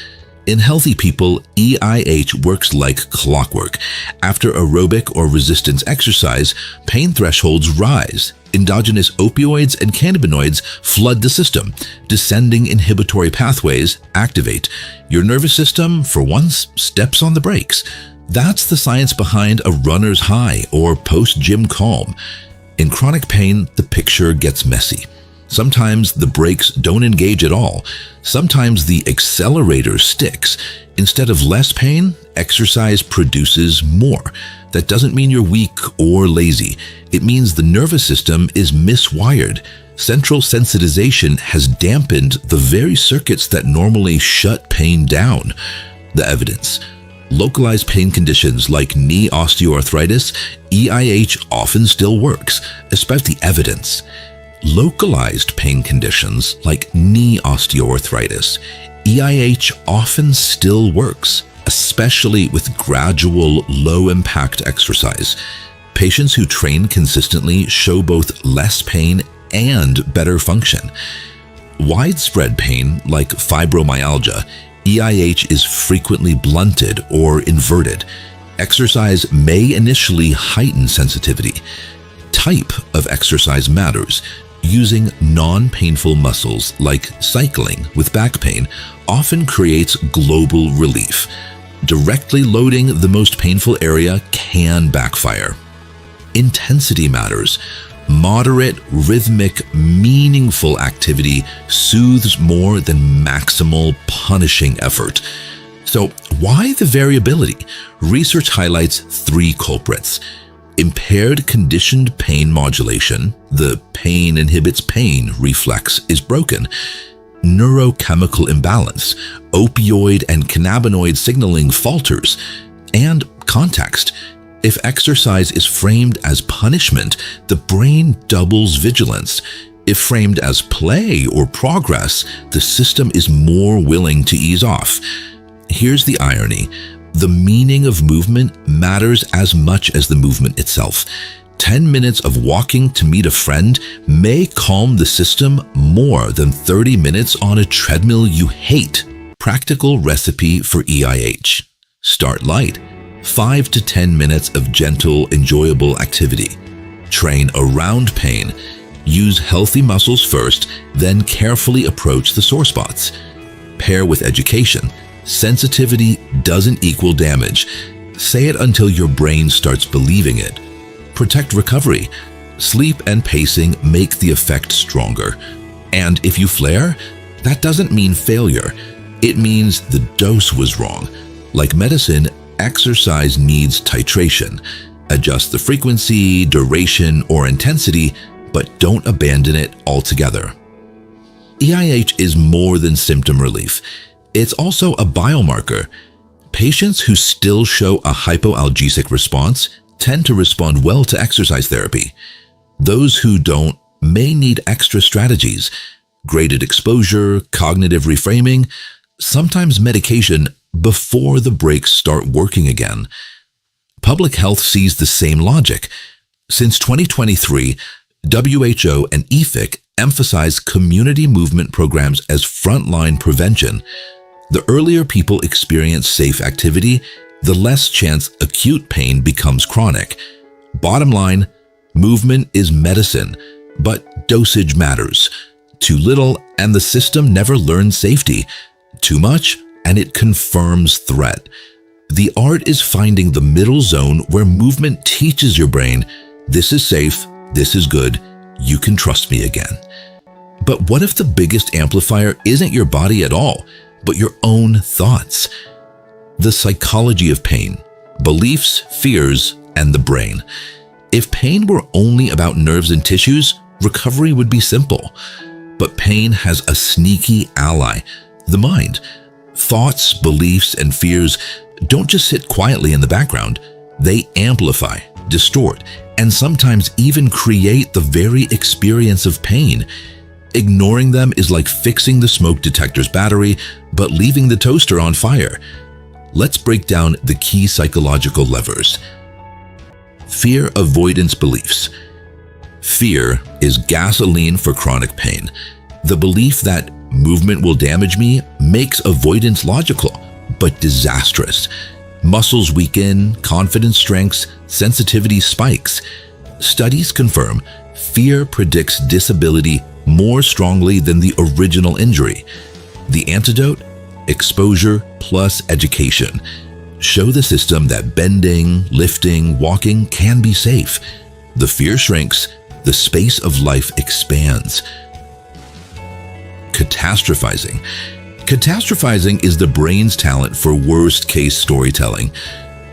In healthy people, EIH works like clockwork. After aerobic or resistance exercise, pain thresholds rise. Endogenous opioids and cannabinoids flood the system. Descending inhibitory pathways activate. Your nervous system, for once, steps on the brakes. That's the science behind a runner's high or post-gym calm. In chronic pain, the picture gets messy. Sometimes the brakes don't engage at all. Sometimes the accelerator sticks. Instead of less pain, exercise produces more. That doesn't mean you're weak or lazy. It means the nervous system is miswired. Central sensitization has dampened the very circuits that normally shut pain down. The evidence. Localized pain conditions like knee osteoarthritis, EIH often still works, especially the evidence. Localized pain conditions like knee osteoarthritis, EIH often still works, especially with gradual, low-impact exercise. Patients who train consistently show both less pain and better function. Widespread pain, like fibromyalgia, EIH is frequently blunted or inverted. Exercise may initially heighten sensitivity. Type of exercise matters. Using non-painful muscles like cycling with back pain often creates global relief. Directly loading the most painful area can backfire. Intensity matters. Moderate, rhythmic, meaningful activity soothes more than maximal, punishing effort. So why the variability? Research highlights 3 culprits. Impaired conditioned pain modulation, the pain inhibits pain reflex is broken. Neurochemical imbalance, opioid and cannabinoid signaling falters. And context. If exercise is framed as punishment, the brain doubles vigilance. If framed as play or progress, the system is more willing to ease off. Here's the irony. The meaning of movement matters as much as the movement itself. 10 minutes of walking to meet a friend may calm the system more than 30 minutes on a treadmill you hate. Practical recipe for EIH. Start light. 5 to 10 minutes of gentle, enjoyable activity. Train around pain. Use healthy muscles first, then carefully approach the sore spots. Pair with education. Sensitivity doesn't equal damage. Say it until your brain starts believing it. Protect recovery. Sleep and pacing make the effect stronger. And if you flare, that doesn't mean failure. It means the dose was wrong. Like medicine, exercise needs titration. Adjust the frequency, duration, or intensity, but don't abandon it altogether. EIH is more than symptom relief. It's also a biomarker. Patients who still show a hypoalgesic response tend to respond well to exercise therapy. Those who don't may need extra strategies, graded exposure, cognitive reframing, sometimes medication before the brakes start working again. Public health sees the same logic. Since 2023, WHO and EFIC emphasize community movement programs as frontline prevention. The earlier people experience safe activity, the less chance acute pain becomes chronic. Bottom line, movement is medicine, but dosage matters. Too little and the system never learns safety. Too much and it confirms threat. The art is finding the middle zone where movement teaches your brain, this is safe, this is good, you can trust me again. But what if the biggest amplifier isn't your body at all, but your own thoughts? The psychology of pain, beliefs, fears, and the brain. If pain were only about nerves and tissues, recovery would be simple. But pain has a sneaky ally, the mind. Thoughts, beliefs, and fears don't just sit quietly in the background. They amplify, distort, and sometimes even create the very experience of pain. Ignoring them is like fixing the smoke detector's battery, but leaving the toaster on fire. Let's break down the key psychological levers. Fear avoidance beliefs. Fear is gasoline for chronic pain. The belief that movement will damage me makes avoidance logical, but disastrous. Muscles weaken, confidence shrinks, sensitivity spikes. Studies confirm fear predicts disability more strongly than the original injury. The antidote? Exposure plus education. Show the system that bending, lifting, walking can be safe. The fear shrinks, the space of life expands. Catastrophizing. Catastrophizing is the brain's talent for worst-case storytelling.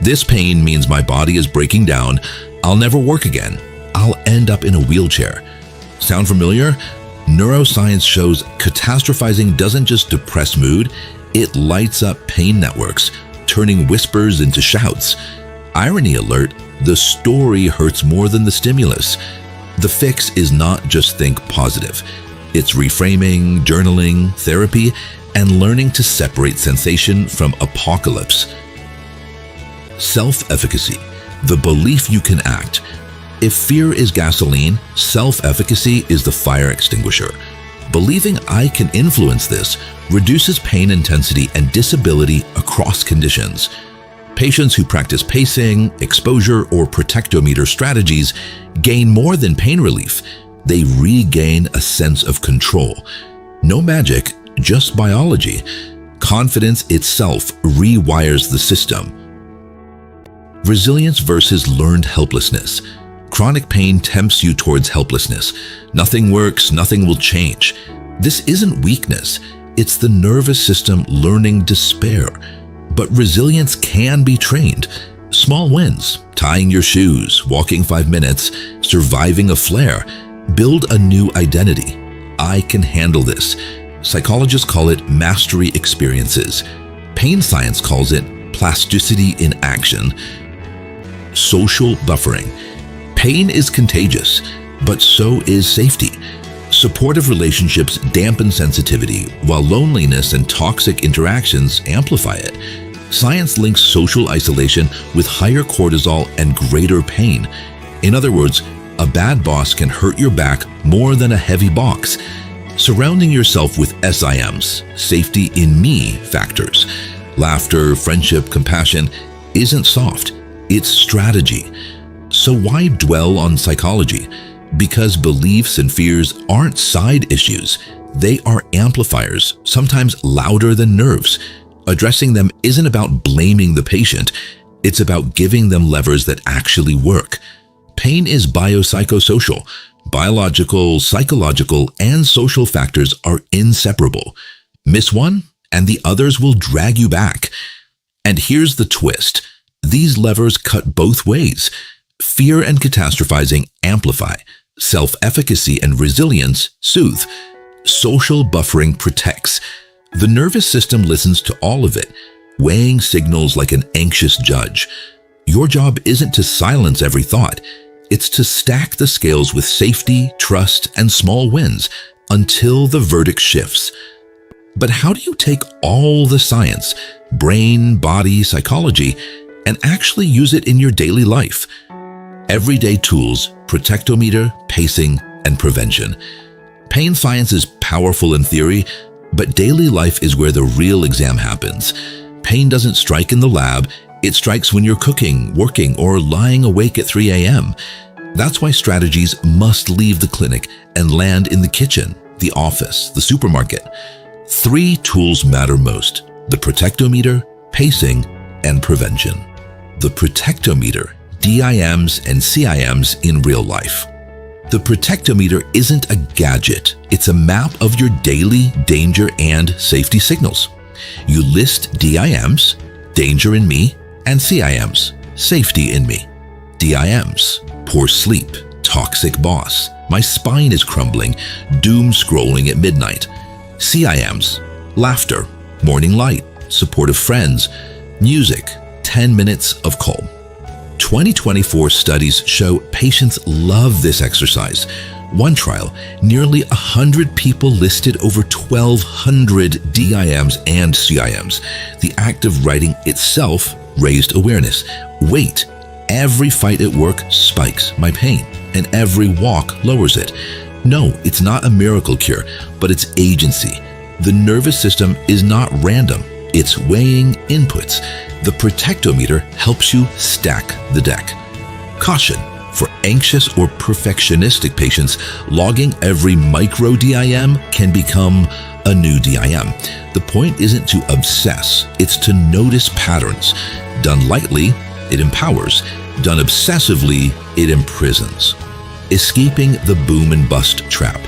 This pain means my body is breaking down. I'll never work again. I'll end up in a wheelchair. Sound familiar? Neuroscience shows catastrophizing doesn't just depress mood, it lights up pain networks, turning whispers into shouts. Irony alert, the story hurts more than the stimulus. The fix is not just think positive. It's reframing, journaling, therapy, and learning to separate sensation from apocalypse. Self-efficacy, the belief you can act. If fear is gasoline, self-efficacy is the fire extinguisher. Believing I can influence this reduces pain intensity and disability across conditions. Patients who practice pacing, exposure, or protectometer strategies gain more than pain relief. They regain a sense of control. No magic, just biology. Confidence itself rewires the system. Resilience versus learned helplessness. Chronic pain tempts you towards helplessness. Nothing works, nothing will change. This isn't weakness. It's the nervous system learning despair. But resilience can be trained. Small wins, tying your shoes, walking 5 minutes, surviving a flare, build a new identity. I can handle this. Psychologists call it mastery experiences. Pain science calls it plasticity in action. Social buffering. Pain is contagious, but so is safety. Supportive relationships dampen sensitivity, while loneliness and toxic interactions amplify it. Science links social isolation with higher cortisol and greater pain. In other words, a bad boss can hurt your back more than a heavy box. Surrounding yourself with SIMs, safety in me factors, laughter, friendship, compassion, isn't soft, it's strategy. So why dwell on psychology? Because beliefs and fears aren't side issues. They are amplifiers, sometimes louder than nerves. Addressing them isn't about blaming the patient. It's about giving them levers that actually work. Pain is biopsychosocial. Biological, psychological, and social factors are inseparable. Miss one, and the others will drag you back. And here's the twist. These levers cut both ways. Fear and catastrophizing amplify. Self-efficacy and resilience soothe. Social buffering protects. The nervous system listens to all of it, weighing signals like an anxious judge. Your job isn't to silence every thought. It's to stack the scales with safety, trust, and small wins until the verdict shifts. But how do you take all the science, brain, body, psychology, and actually use it in your daily life? Everyday tools, protectometer, pacing, and prevention. Pain science is powerful in theory, but daily life is where the real exam happens. Pain doesn't strike in the lab, it strikes when you're cooking, working, or lying awake at 3 a.m. That's why strategies must leave the clinic and land in the kitchen, the office, the supermarket. 3 tools matter most: the protectometer, pacing, and prevention. The protectometer, DIMs and CIMs in real life. The protectometer isn't a gadget, it's a map of your daily danger and safety signals. You list DIMs, danger in me, and CIMs, safety in me. DIMs, poor sleep, toxic boss, my spine is crumbling, doom scrolling at midnight. CIMs, laughter, morning light, supportive friends, music, 10 minutes of calm. 2024 studies show patients love this exercise. One trial, nearly 100 people listed over 1,200 DIMs and CIMs. The act of writing itself raised awareness. Wait, every fight at work spikes my pain, and every walk lowers it. No, it's not a miracle cure, but it's agency. The nervous system is not random. It's weighing inputs. The protectometer helps you stack the deck. Caution: for anxious or perfectionistic patients, logging every micro DIM can become a new DIM. The point isn't to obsess, it's to notice patterns. Done lightly, it empowers. Done obsessively, it imprisons. Escaping the boom and bust trap.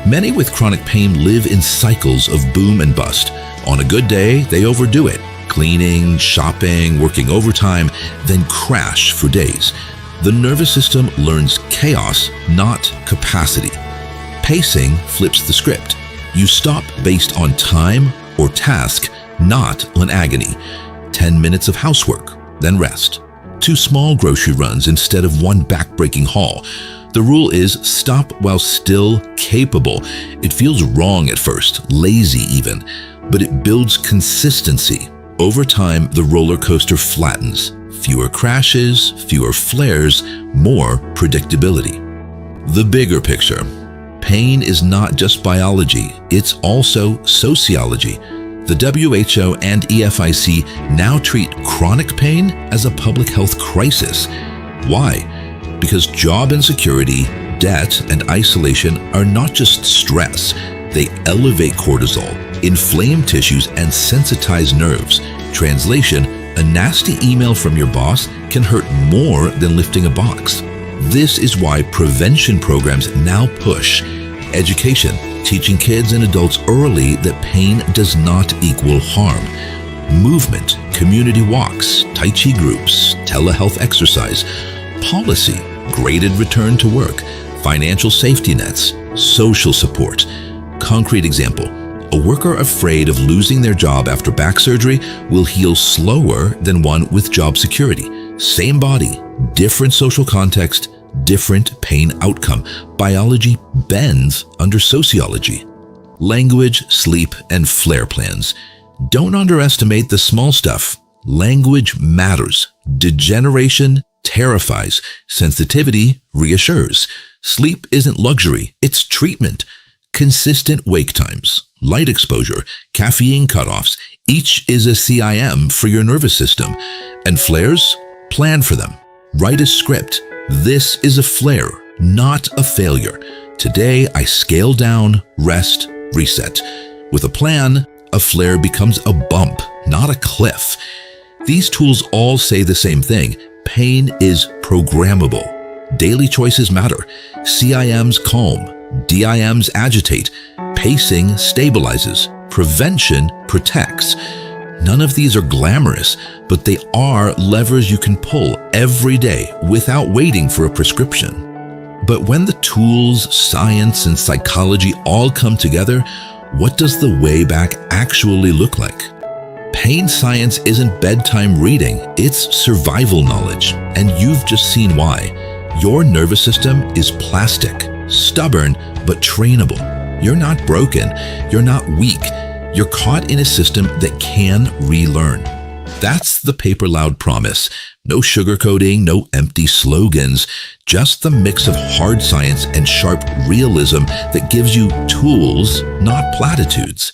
Many with chronic pain live in cycles of boom and bust. On a good day, they overdo it, cleaning, shopping, working overtime, then crash for days. The nervous system learns chaos, not capacity. Pacing flips the script. You stop based on time or task, not on agony. 10 minutes of housework, then rest. 2 small grocery runs instead of 1 back-breaking haul. The rule is stop while still capable. It feels wrong at first, lazy even, but it builds consistency. Over time, the roller coaster flattens. Fewer crashes, fewer flares, more predictability. The bigger picture. Pain is not just biology, it's also sociology. The WHO and EFIC now treat chronic pain as a public health crisis. Why? Because job insecurity, debt, and isolation are not just stress. They elevate cortisol, inflame tissues, and sensitize nerves. Translation: a nasty email from your boss can hurt more than lifting a box. This is why prevention programs now push education, teaching kids and adults early that pain does not equal harm. Movement, community walks, Tai Chi groups, telehealth exercise, policy, graded return to work, financial safety nets, social support. Concrete example, a worker afraid of losing their job after back surgery will heal slower than one with job security. Same body, different social context, different pain outcome. Biology bends under sociology. Language, sleep, and flare plans. Don't underestimate the small stuff. Language matters. Degeneration terrifies. Sensitivity reassures. Sleep isn't luxury, it's treatment. Consistent wake times, light exposure, caffeine cutoffs, each is a CIM for your nervous system. And flares? Plan for them. Write a script. This is a flare, not a failure. Today, I scale down, rest, reset. With a plan, a flare becomes a bump, not a cliff. These tools all say the same thing. Pain is programmable. Daily choices matter. CIMs calm. DIMs agitate. Pacing stabilizes. Prevention protects. None of these are glamorous, but they are levers you can pull every day without waiting for a prescription. But when the tools, science, and psychology all come together, what does the way back actually look like? Pain science isn't bedtime reading, it's survival knowledge. And you've just seen why. Your nervous system is plastic, stubborn, but trainable. You're not broken, you're not weak. You're caught in a system that can relearn. That's the Paper Loud promise. No sugarcoating, no empty slogans, just the mix of hard science and sharp realism that gives you tools, not platitudes.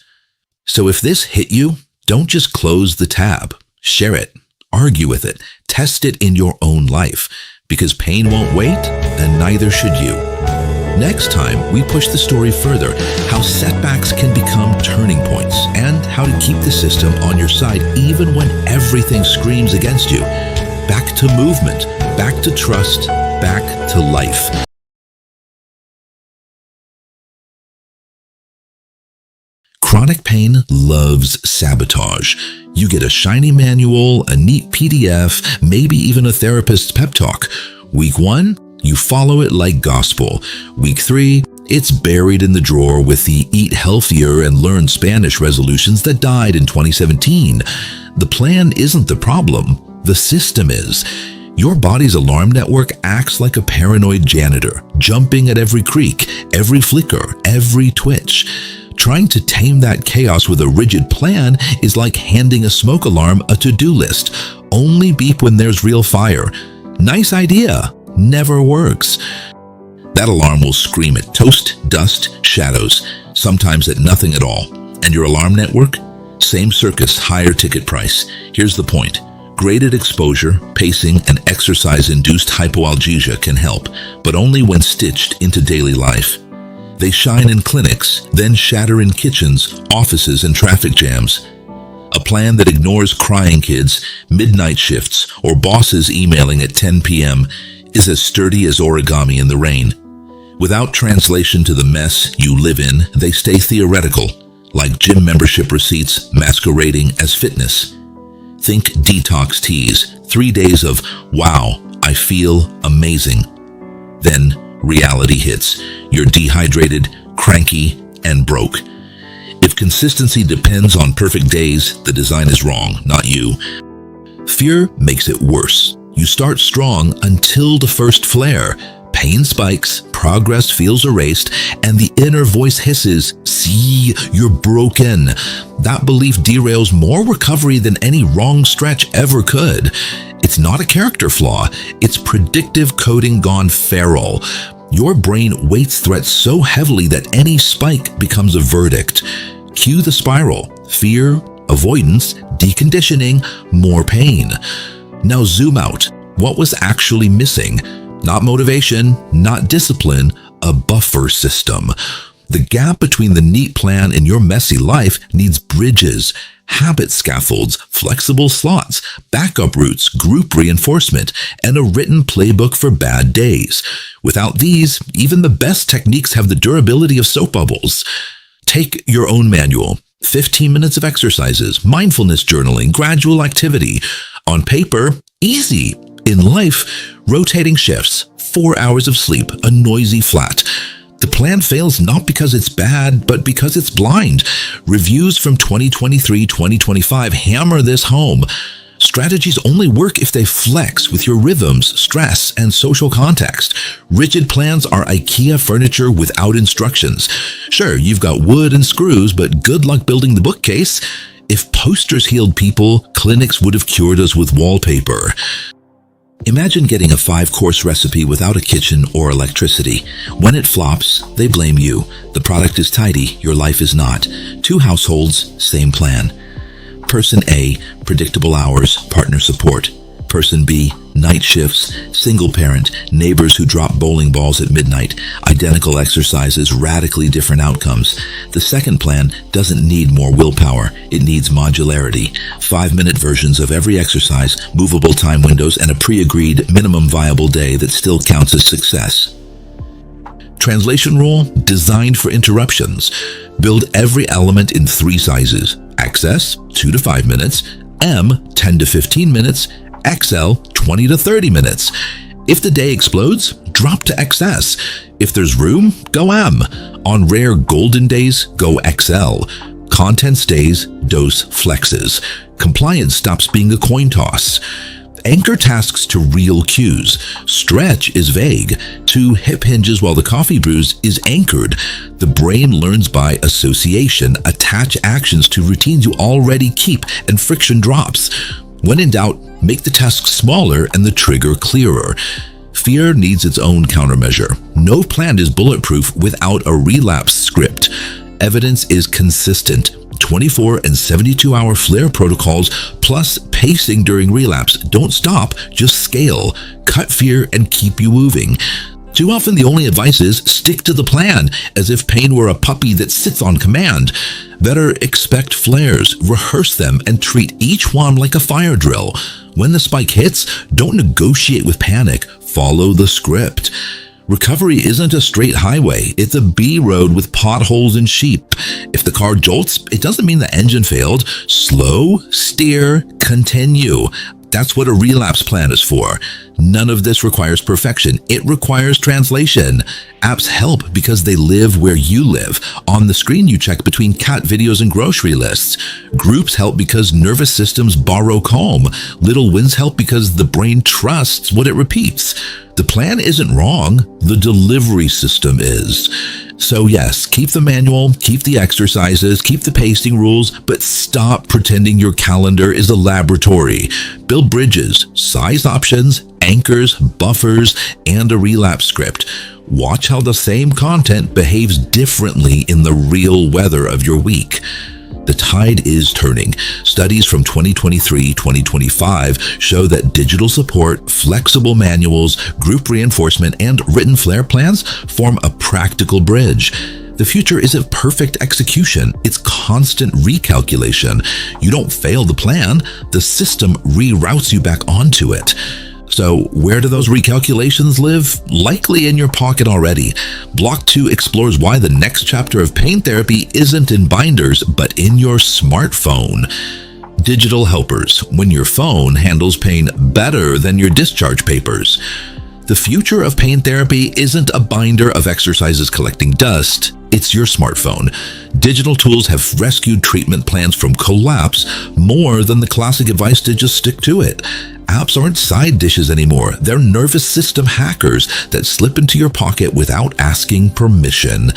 So if this hit you, don't just close the tab. Share it, argue with it, test it in your own life, because pain won't wait, and neither should you. Next time, we push the story further, how setbacks can become turning points, and how to keep the system on your side even when everything screams against you. Back to movement, back to trust, back to life. Chronic pain loves sabotage. You get a shiny manual, a neat PDF, maybe even a therapist's pep talk. Week 1, you follow it like gospel. Week 3, it's buried in the drawer with the eat healthier and learn Spanish resolutions that died in 2017. The plan isn't the problem, the system is. Your body's alarm network acts like a paranoid janitor, jumping at every creak, every flicker, every twitch. Trying to tame that chaos with a rigid plan is like handing a smoke alarm a to-do list. Only beep when there's real fire. Nice idea, never works. That alarm will scream at toast, dust, shadows, sometimes at nothing at all. And your alarm network? Same circus, higher ticket price. Here's the point. Graded exposure, pacing, and exercise-induced hypoalgesia can help, but only when stitched into daily life. They shine in clinics, then shatter in kitchens, offices, and traffic jams. A plan that ignores crying kids, midnight shifts, or bosses emailing at 10 p.m. is as sturdy as origami in the rain. Without translation to the mess you live in, they stay theoretical, like gym membership receipts masquerading as fitness. Think detox teas, 3 days of, wow, I feel amazing. Then reality hits. You're dehydrated, cranky, and broke. If consistency depends on perfect days, the design is wrong, not you. Fear makes it worse. You start strong until the first flare. Pain spikes, progress feels erased, and the inner voice hisses, see, you're broken. That belief derails more recovery than any wrong stretch ever could. It's not a character flaw, it's predictive coding gone feral. Your brain weights threats so heavily that any spike becomes a verdict. Cue the spiral. Fear, avoidance, deconditioning, more pain. Now zoom out. What was actually missing? Not motivation, not discipline, a buffer system. The gap between the neat plan and your messy life needs bridges. habit scaffolds, flexible slots, backup routes, group reinforcement, and a written playbook for bad days. Without these, even the best techniques have the durability of soap bubbles. Take your own manual. 15 minutes of exercises, mindfulness journaling, gradual activity. On paper, easy. In life, rotating shifts, 4 hours of sleep, a noisy flat. The plan fails not because it's bad, but because it's blind. Reviews from 2023-2025 hammer this home. Strategies only work if they flex with your rhythms, stress, and social context. Rigid plans are IKEA furniture without instructions. Sure, you've got wood and screws, but good luck building the bookcase. If posters healed people, clinics would have cured us with wallpaper. Imagine getting a 5-course recipe without a kitchen or electricity. When it flops, they blame you. The product is tidy, your life is not. 2 households, same plan. Person A, predictable hours, partner support. Person B, night shifts, single parent, neighbors who drop bowling balls at midnight, identical exercises, radically different outcomes. The second plan doesn't need more willpower, it needs modularity. 5-minute versions of every exercise, movable time windows, and a pre-agreed minimum viable day that still counts as success. Translation rule, designed for interruptions. Build every element in 3 sizes. XS, 2 to 5 minutes, M, 10 to 15 minutes, XL, 20 to 30 minutes. If the day explodes, drop to XS. If there's room, go M. On rare golden days, go XL. Content stays, dose flexes. Compliance stops being a coin toss. Anchor tasks to real cues. Stretch is vague. 2 hip hinges while the coffee brews is anchored. The brain learns by association. Attach actions to routines you already keep, and friction drops. When in doubt, make the task smaller and the trigger clearer. Fear needs its own countermeasure. No plan is bulletproof without a relapse script. Evidence is consistent. 24 and 72-hour flare protocols plus pacing during relapse. Don't stop, just scale. Cut fear and keep you moving. Too often the only advice is stick to the plan, as if pain were a puppy that sits on command. Better expect flares, rehearse them, and treat each one like a fire drill. When the spike hits, don't negotiate with panic. Follow the script. Recovery isn't a straight highway. It's a B road with potholes and sheep. If the car jolts, it doesn't mean the engine failed. Slow, steer, continue. That's what a relapse plan is for. None of this requires perfection. It requires translation. Apps help because they live where you live. On the screen you check between cat videos and grocery lists. Groups help because nervous systems borrow calm. Little wins help because the brain trusts what it repeats. The plan isn't wrong, the delivery system is. So yes, keep the manual, keep the exercises, keep the pacing rules, but stop pretending your calendar is a laboratory. Build bridges, size options, anchors, buffers, and a relapse script. Watch how the same content behaves differently in the real weather of your week. The tide is turning. Studies from 2023-2025 show that digital support, flexible manuals, group reinforcement, and written flare plans form a practical bridge. The future isn't perfect execution, it's constant recalculation. You don't fail the plan, the system reroutes you back onto it. So where do those recalculations live? Likely in your pocket already. Block 2 explores why the next chapter of pain therapy isn't in binders, but in your smartphone. Digital helpers, when your phone handles pain better than your discharge papers. The future of pain therapy isn't a binder of exercises collecting dust. It's your smartphone. Digital tools have rescued treatment plans from collapse more than the classic advice to just stick to it. Apps aren't side dishes anymore. They're nervous system hackers that slip into your pocket without asking permission.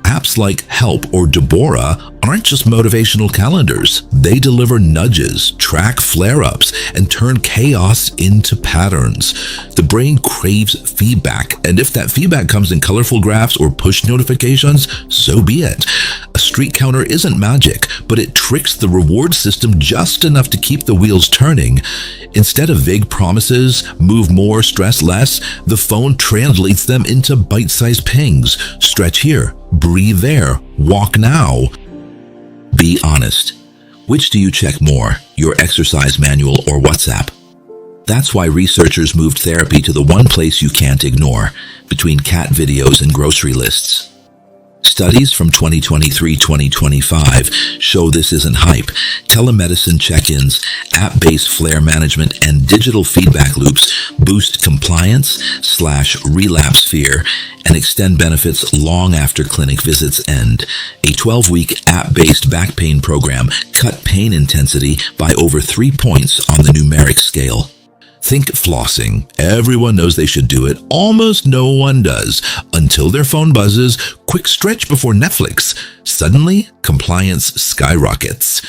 Apps like Help or Deborah aren't just motivational calendars. They deliver nudges, track flare-ups, and turn chaos into patterns. The brain craves feedback, and if that feedback comes in colorful graphs or push notifications, so be it. A streak counter isn't magic, but it tricks the reward system just enough to keep the wheels turning. Instead of vague promises, move more, stress less, the phone translates them into bite-sized pings. Stretch here, breathe there, walk now. Be honest. Which do you check more, your exercise manual or WhatsApp? That's why researchers moved therapy to the one place you can't ignore, between cat videos and grocery lists. Studies from 2023-2025 show this isn't hype. Telemedicine check-ins, app-based flare management, and digital feedback loops boost compliance/relapse fear and extend benefits long after clinic visits end. A 12-week app-based back pain program cut pain intensity by over 3 points on the numeric scale. Think flossing. Everyone knows they should do it. Almost no one does. Until their phone buzzes, quick stretch before Netflix. Suddenly, compliance skyrockets.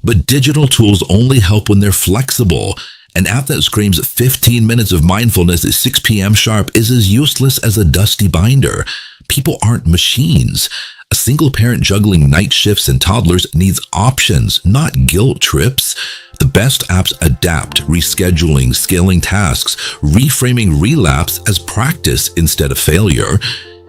But digital tools only help when they're flexible. An app that screams 15 minutes of mindfulness at 6 p.m. sharp is as useless as a dusty binder. People aren't machines. A single parent juggling night shifts and toddlers needs options, not guilt trips. The best apps adapt, rescheduling, scaling tasks, reframing relapse as practice instead of failure.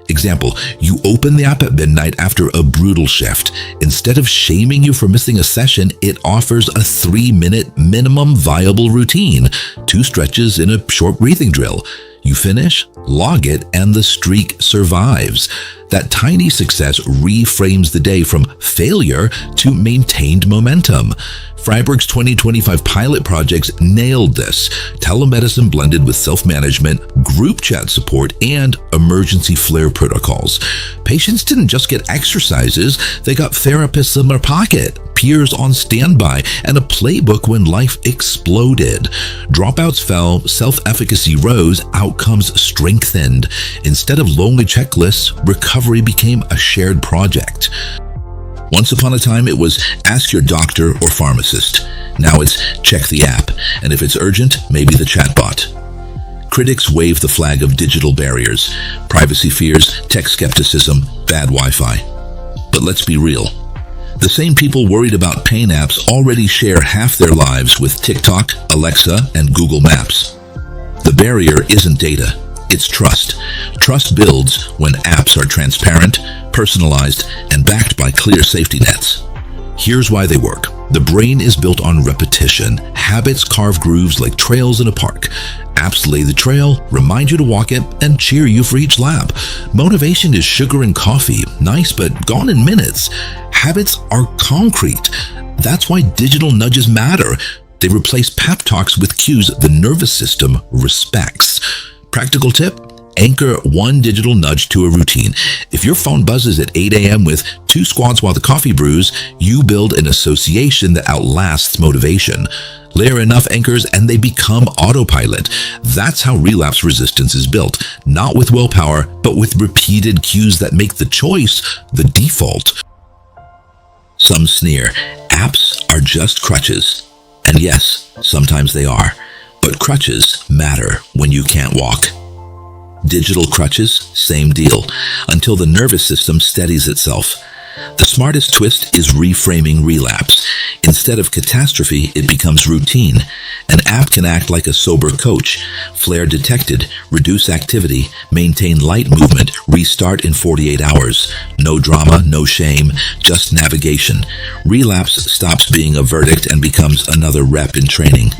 Example, you open the app at midnight after a brutal shift. Instead of shaming you for missing a session, it offers a 3-minute minimum viable routine, 2 stretches in a short breathing drill. You finish, log it, and the streak survives. That tiny success reframes the day from failure to maintained momentum. Freiburg's 2025 pilot projects nailed this. Telemedicine blended with self-management, group chat support, and emergency flare protocols. Patients didn't just get exercises, they got therapists in their pocket, peers on standby, and a playbook when life exploded. Dropouts fell, self-efficacy rose, outcomes strengthened. Instead of lonely checklists, recovery became a shared project. Once upon a time, it was ask your doctor or pharmacist. Now it's check the app, and if it's urgent, maybe the chatbot. Critics wave the flag of digital barriers, privacy fears, tech skepticism, bad Wi-Fi. But let's be real. The same people worried about pain apps already share half their lives with TikTok, Alexa, and Google Maps. The barrier isn't data, it's trust. Trust builds when apps are transparent, personalized, and backed by clear safety nets. Here's why they work. The brain is built on repetition. Habits carve grooves like trails in a park. Apps lay the trail, remind you to walk it, and cheer you for each lap. Motivation is sugar and coffee, nice but gone in minutes. Habits are concrete. That's why digital nudges matter. They replace pep talks with cues the nervous system respects. Practical tip? Anchor one digital nudge to a routine. If your phone buzzes at 8 a.m. with 2 squats while the coffee brews, you build an association that outlasts motivation. Layer enough anchors and they become autopilot. That's how relapse resistance is built, not with willpower, but with repeated cues that make the choice the default. Some sneer, apps are just crutches. And yes, sometimes they are. But crutches matter when you can't walk. Digital crutches, same deal, until the nervous system steadies itself. The smartest twist is reframing relapse. Instead of catastrophe, it becomes routine. An app can act like a sober coach. Flare detected, reduce activity, maintain light movement, restart in 48 hours. No drama, no shame, just navigation. Relapse stops being a verdict and becomes another rep in training.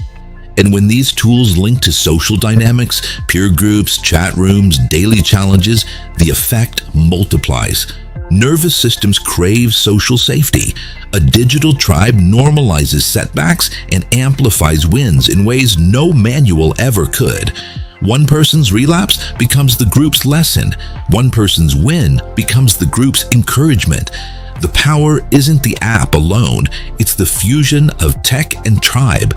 And when these tools link to social dynamics, peer groups, chat rooms, daily challenges, the effect multiplies. Nervous systems crave social safety. A digital tribe normalizes setbacks and amplifies wins in ways no manual ever could. One person's relapse becomes the group's lesson. One person's win becomes the group's encouragement. The power isn't the app alone, it's the fusion of tech and tribe.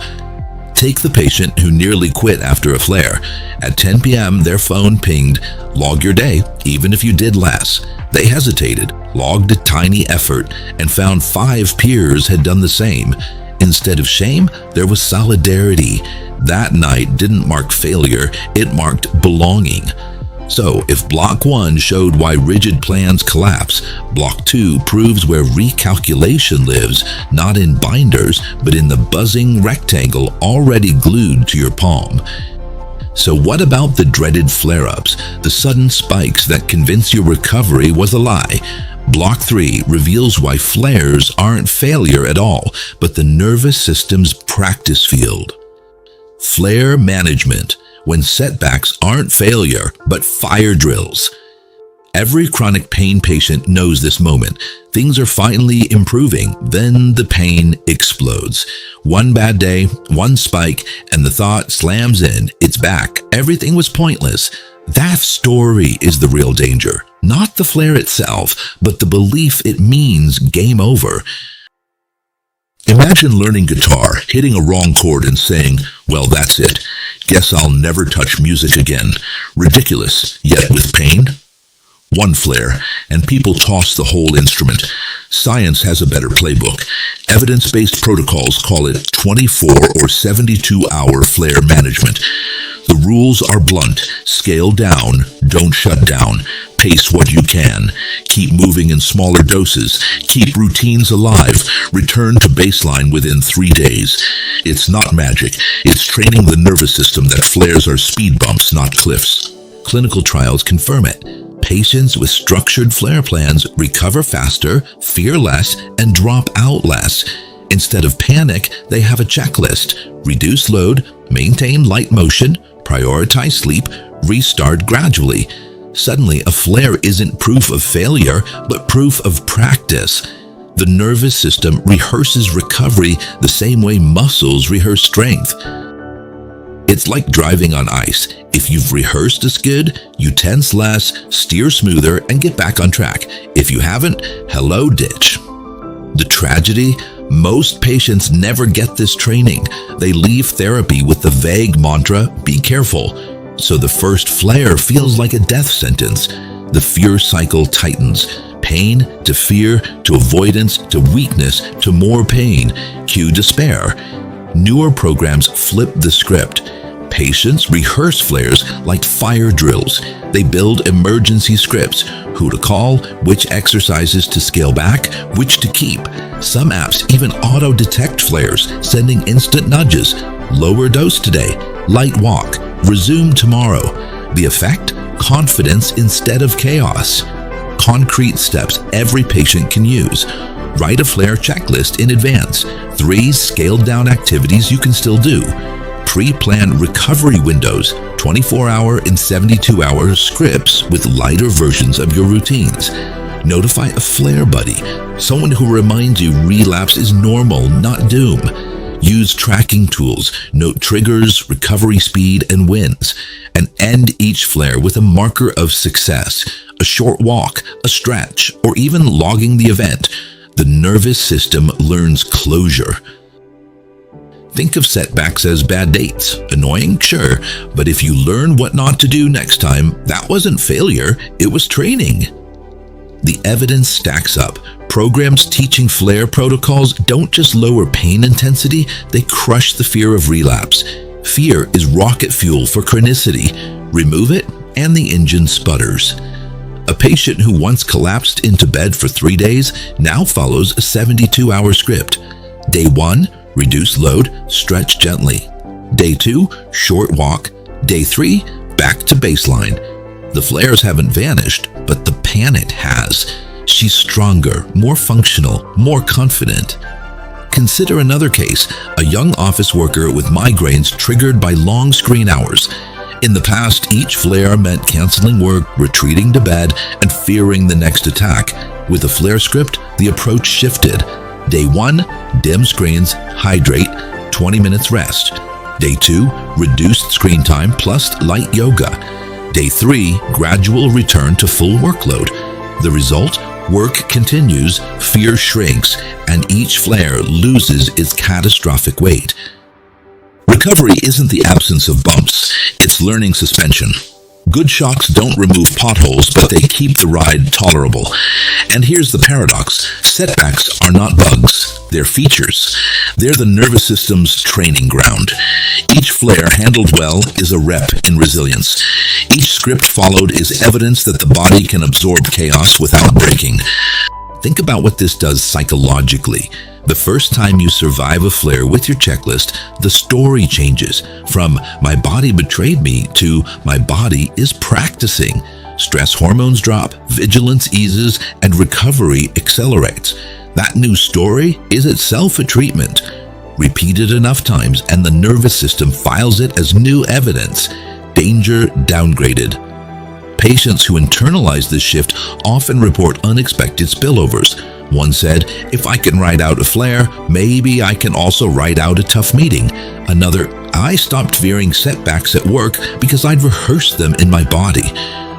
Take the patient who nearly quit after a flare. At 10 p.m., their phone pinged, log your day, even if you did less. They hesitated, logged a tiny effort, and found 5 peers had done the same. Instead of shame, there was solidarity. That night didn't mark failure, it marked belonging. So, if Block 1 showed why rigid plans collapse, Block 2 proves where recalculation lives, not in binders, but in the buzzing rectangle already glued to your palm. So what about the dreaded flare-ups, the sudden spikes that convince your recovery was a lie? Block 3 reveals why flares aren't failure at all, but the nervous system's practice field. Flare management, when setbacks aren't failure, but fire drills. Every chronic pain patient knows this moment. Things are finally improving, then the pain explodes. One bad day, one spike, and the thought slams in, it's back. Everything was pointless. That story is the real danger. Not the flare itself, but the belief it means game over. Imagine learning guitar, hitting a wrong chord and saying, well, that's it. Guess I'll never touch music again. Ridiculous, yet with pain. One flare, and people toss the whole instrument. Science has a better playbook. Evidence-based protocols call it 24 or 72-hour flare management. The rules are blunt. Scale down, don't shut down. Pace what you can. Keep moving in smaller doses. Keep routines alive. Return to baseline within 3 days. It's not magic. It's training the nervous system that flares are speed bumps, not cliffs. Clinical trials confirm it. Patients with structured flare plans recover faster, fear less, and drop out less. Instead of panic, they have a checklist. Reduce load, maintain light motion, prioritize sleep, restart gradually. Suddenly, a flare isn't proof of failure, but proof of practice. The nervous system rehearses recovery the same way muscles rehearse strength. It's like driving on ice. If you've rehearsed a skid, you tense less, steer smoother, and get back on track. If you haven't, hello ditch. The tragedy? Most patients never get this training. They leave therapy with the vague mantra, be careful. So the first flare feels like a death sentence. The fear cycle tightens. Pain to fear to avoidance to weakness to more pain. Cue despair. Newer programs flip the script. Patients rehearse flares like fire drills. They build emergency scripts. Who to call, which exercises to scale back, which to keep. Some apps even auto-detect flares, sending instant nudges. Lower dose today. Light walk. Resume tomorrow. The effect? Confidence instead of chaos. Concrete steps every patient can use. Write a flare checklist in advance. 3 scaled-down activities you can still do. Pre-plan recovery windows, 24-hour and 72-hour scripts with lighter versions of your routines. Notify a flare buddy, someone who reminds you relapse is normal, not doom. Use tracking tools, note triggers, recovery speed, and wins, and end each flare with a marker of success, a short walk, a stretch, or even logging the event. The nervous system learns closure. Think of setbacks as bad dates. Annoying? Sure. But if you learn what not to do next time, that wasn't failure, it was training. The evidence stacks up. Programs teaching flare protocols don't just lower pain intensity, they crush the fear of relapse. Fear is rocket fuel for chronicity. Remove it, and the engine sputters. A patient who once collapsed into bed for 3 days now follows a 72-hour script. Day 1, reduce load, stretch gently. Day 2, short walk. Day 3, back to baseline. The flares haven't vanished, but the panic has. She's stronger, more functional, more confident. Consider another case, a young office worker with migraines triggered by long screen hours. In the past, each flare meant canceling work, retreating to bed, and fearing the next attack. With a flare script, the approach shifted. Day 1, dim screens, hydrate, 20 minutes rest. Day 2, reduced screen time plus light yoga. Day 3, gradual return to full workload. The result? Work continues, fear shrinks, and each flare loses its catastrophic weight. Recovery isn't the absence of bumps, it's learning suspension. Good shocks don't remove potholes, but they keep the ride tolerable. And here's the paradox. Setbacks are not bugs. They're features. They're the nervous system's training ground. Each flare handled well is a rep in resilience. Each script followed is evidence that the body can absorb chaos without breaking. Think about what this does psychologically. The first time you survive a flare with your checklist, the story changes from "my body betrayed me" to "my body is practicing." Stress hormones drop, vigilance eases, and recovery accelerates. That new story is itself a treatment. Repeated enough times and the nervous system files it as new evidence. Danger downgraded. Patients who internalize this shift often report unexpected spillovers. One said, "If I can ride out a flare, maybe I can also ride out a tough meeting." Another, "I stopped fearing setbacks at work because I'd rehearsed them in my body."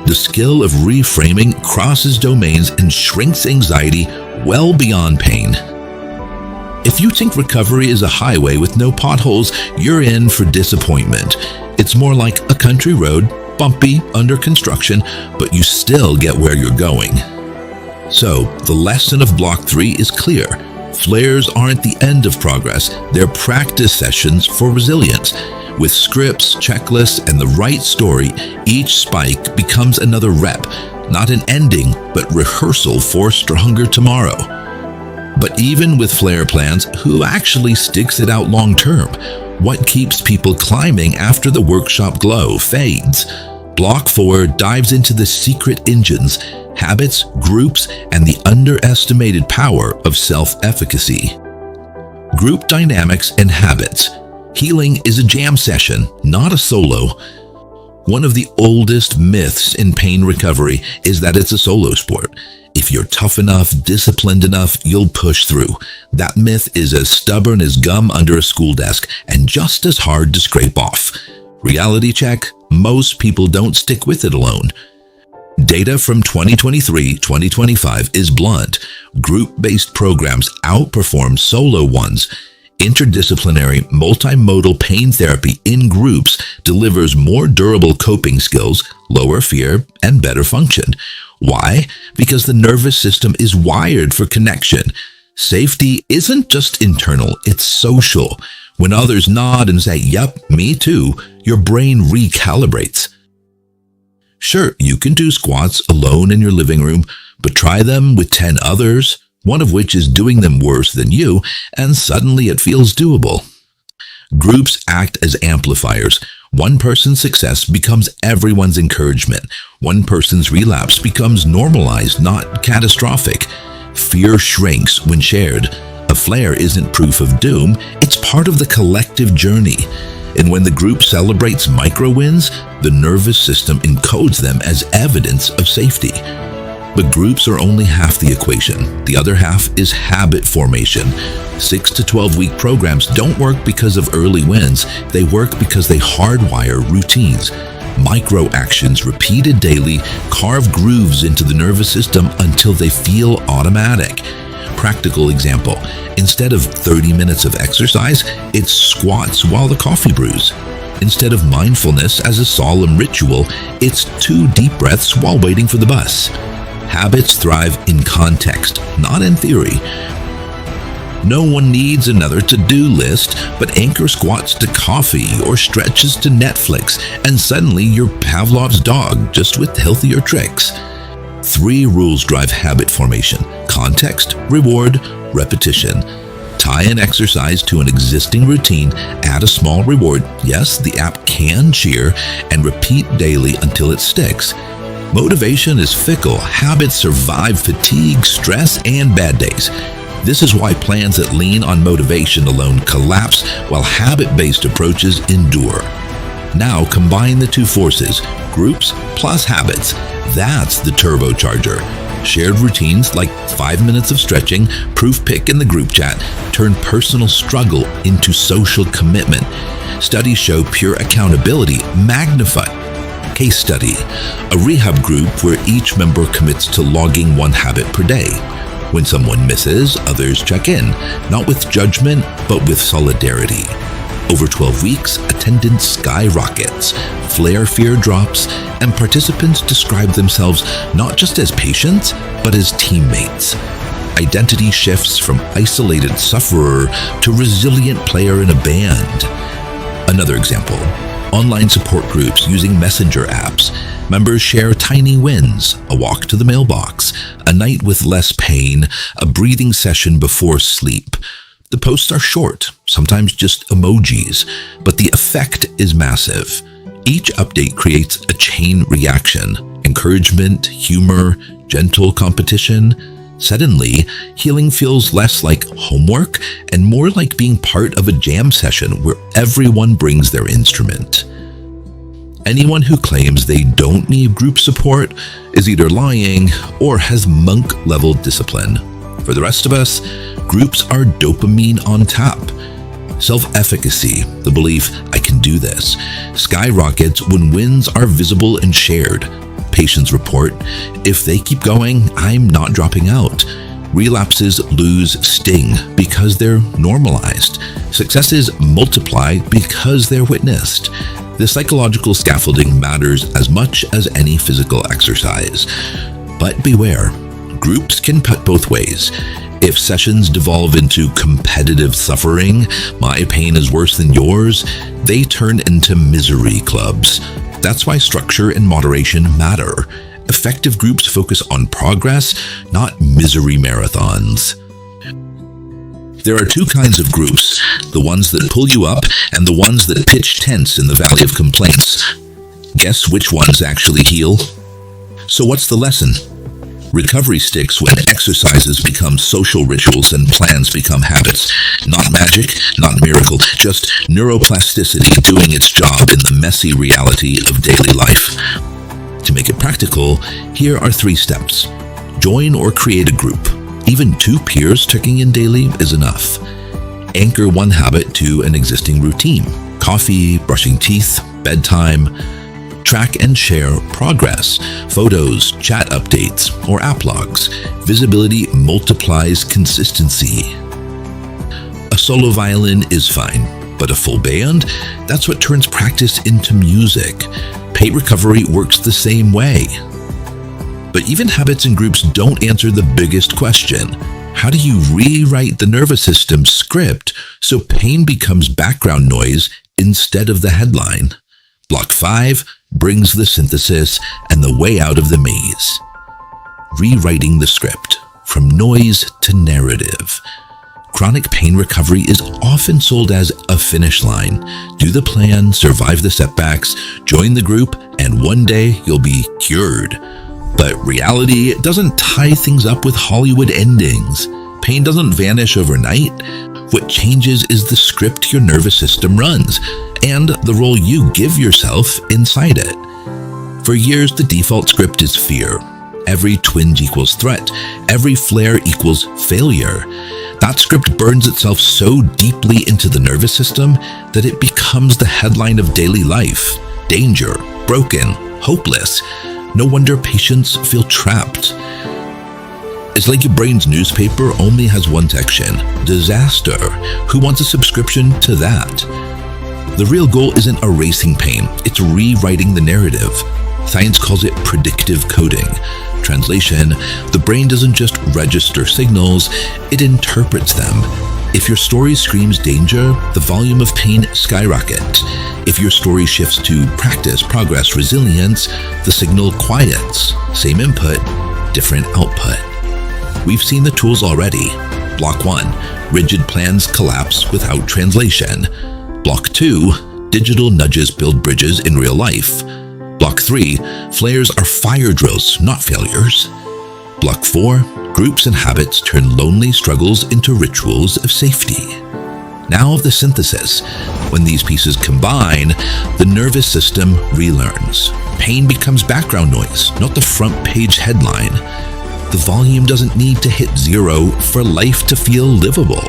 The skill of reframing crosses domains and shrinks anxiety well beyond pain. If you think recovery is a highway with no potholes, you're in for disappointment. It's more like a country road, bumpy, under construction, but you still get where you're going. So, the lesson of Block 3 is clear. Flares aren't the end of progress, they're practice sessions for resilience. With scripts, checklists, and the right story, each spike becomes another rep, not an ending, but rehearsal for stronger tomorrow. But even with flare plans, who actually sticks it out long term? What keeps people climbing after the workshop glow fades? Block 4 dives into the secret engines, habits, groups, and the underestimated power of self-efficacy. Group dynamics and habits. Healing is a jam session, not a solo. One of the oldest myths in pain recovery is that it's a solo sport. If you're tough enough, disciplined enough, you'll push through. That myth is as stubborn as gum under a school desk and just as hard to scrape off. Reality check, most people don't stick with it alone. Data from 2023-2025 is blunt. Group-based programs outperform solo ones. Interdisciplinary, multimodal pain therapy in groups delivers more durable coping skills, lower fear, and better function. Why? Because the nervous system is wired for connection. Safety isn't just internal, it's social. When others nod and say, "Yep, me too," your brain recalibrates. Sure, you can do squats alone in your living room, but try them with 10 others, one of which is doing them worse than you, and suddenly it feels doable. Groups act as amplifiers. One person's success becomes everyone's encouragement. One person's relapse becomes normalized, not catastrophic. Fear shrinks when shared. A flare isn't proof of doom, it's part of the collective journey. And when the group celebrates micro wins, the nervous system encodes them as evidence of safety. But groups are only half the equation. The other half is habit formation. 6 to 12-week programs don't work because of early wins. They work because they hardwire routines. Micro actions repeated daily carve grooves into the nervous system until they feel automatic. Practical example, instead of 30 minutes of exercise, it's squats while the coffee brews. Instead of mindfulness as a solemn ritual, it's 2 deep breaths while waiting for the bus. Habits thrive in context, not in theory. No one needs another to-do list, but anchor squats to coffee or stretches to Netflix, and suddenly you're Pavlov's dog, just with healthier tricks. 3 rules drive habit formation: context, reward, repetition. Tie an exercise to an existing routine, add a small reward. Yes, the app can cheer, and repeat daily until it sticks. Motivation is fickle. Habits survive fatigue, stress, and bad days. This is why plans that lean on motivation alone collapse, while habit-based approaches endure. Now combine the 2 forces, groups plus habits. That's the turbocharger. Shared routines like 5 minutes of stretching, proof pic in the group chat, turn personal struggle into social commitment. Studies show pure accountability magnified. Case study, a rehab group where each member commits to logging 1 habit per day. When someone misses, others check in, not with judgment, but with solidarity. Over 12 weeks, attendance skyrockets, flare fear drops, and participants describe themselves not just as patients, but as teammates. Identity shifts from isolated sufferer to resilient player in a band. Another example, online support groups using messenger apps. Members share tiny wins, a walk to the mailbox, a night with less pain, a breathing session before sleep. The posts are short, sometimes just emojis, but the effect is massive. Each update creates a chain reaction. encouragement, humor, gentle competition. Suddenly, healing feels less like homework and more like being part of a jam session where everyone brings their instrument. Anyone who claims they don't need group support is either lying or has monk-level discipline. For the rest of us, groups are dopamine on tap. Self-efficacy, the belief I can do this, skyrockets when wins are visible and shared. Patients report, if they keep going, I'm not dropping out. Relapses lose sting because they're normalized. Successes multiply because they're witnessed. The psychological scaffolding matters as much as any physical exercise. But beware, groups can cut both ways. If sessions devolve into competitive suffering, my pain is worse than yours, they turn into misery clubs. That's why structure and moderation matter. Effective groups focus on progress, not misery marathons. There are two kinds of groups, the ones that pull you up and the ones that pitch tents in the valley of complaints. Guess which ones actually heal? So what's the lesson? Recovery sticks when exercises become social rituals and plans become habits. Not magic, not miracle, just neuroplasticity doing its job in the messy reality of daily life. To make it practical, here are 3 steps. Join or create a group. Even 2 peers checking in daily is enough. Anchor one habit to an existing routine. Coffee, brushing teeth, bedtime. Track and share progress, photos, chat updates, or app logs. Visibility multiplies consistency. A solo violin is fine, but a full band? That's what turns practice into music. Pain recovery works the same way. But even habits and groups don't answer the biggest question. How do you rewrite the nervous system script so pain becomes background noise instead of the headline? Block 5 brings the synthesis and the way out of the maze. Rewriting the script, from noise to narrative. Chronic pain recovery is often sold as a finish line. Do the plan, survive the setbacks, join the group, and one day you'll be cured. But reality doesn't tie things up with Hollywood endings. Pain doesn't vanish overnight. What changes is the script your nervous system runs, and the role you give yourself inside it. For years, the default script is fear. Every twinge equals threat. Every flare equals failure. That script burns itself so deeply into the nervous system that it becomes the headline of daily life. Danger, broken, hopeless. No wonder patients feel trapped. It's like your brain's newspaper only has one section, disaster. Who wants a subscription to that? The real goal isn't erasing pain, it's rewriting the narrative. Science calls it predictive coding. Translation, the brain doesn't just register signals, it interprets them. If your story screams danger, the volume of pain skyrockets. If your story shifts to practice, progress, resilience, the signal quiets. Same input, different output. We've seen the tools already. Block 1, rigid plans collapse without translation. Block 2, digital nudges build bridges in real life. Block 3, flares are fire drills, not failures. Block 4, groups and habits turn lonely struggles into rituals of safety. Now the synthesis. When these pieces combine, the nervous system relearns. Pain becomes background noise, not the front page headline. The volume doesn't need to hit 0 for life to feel livable.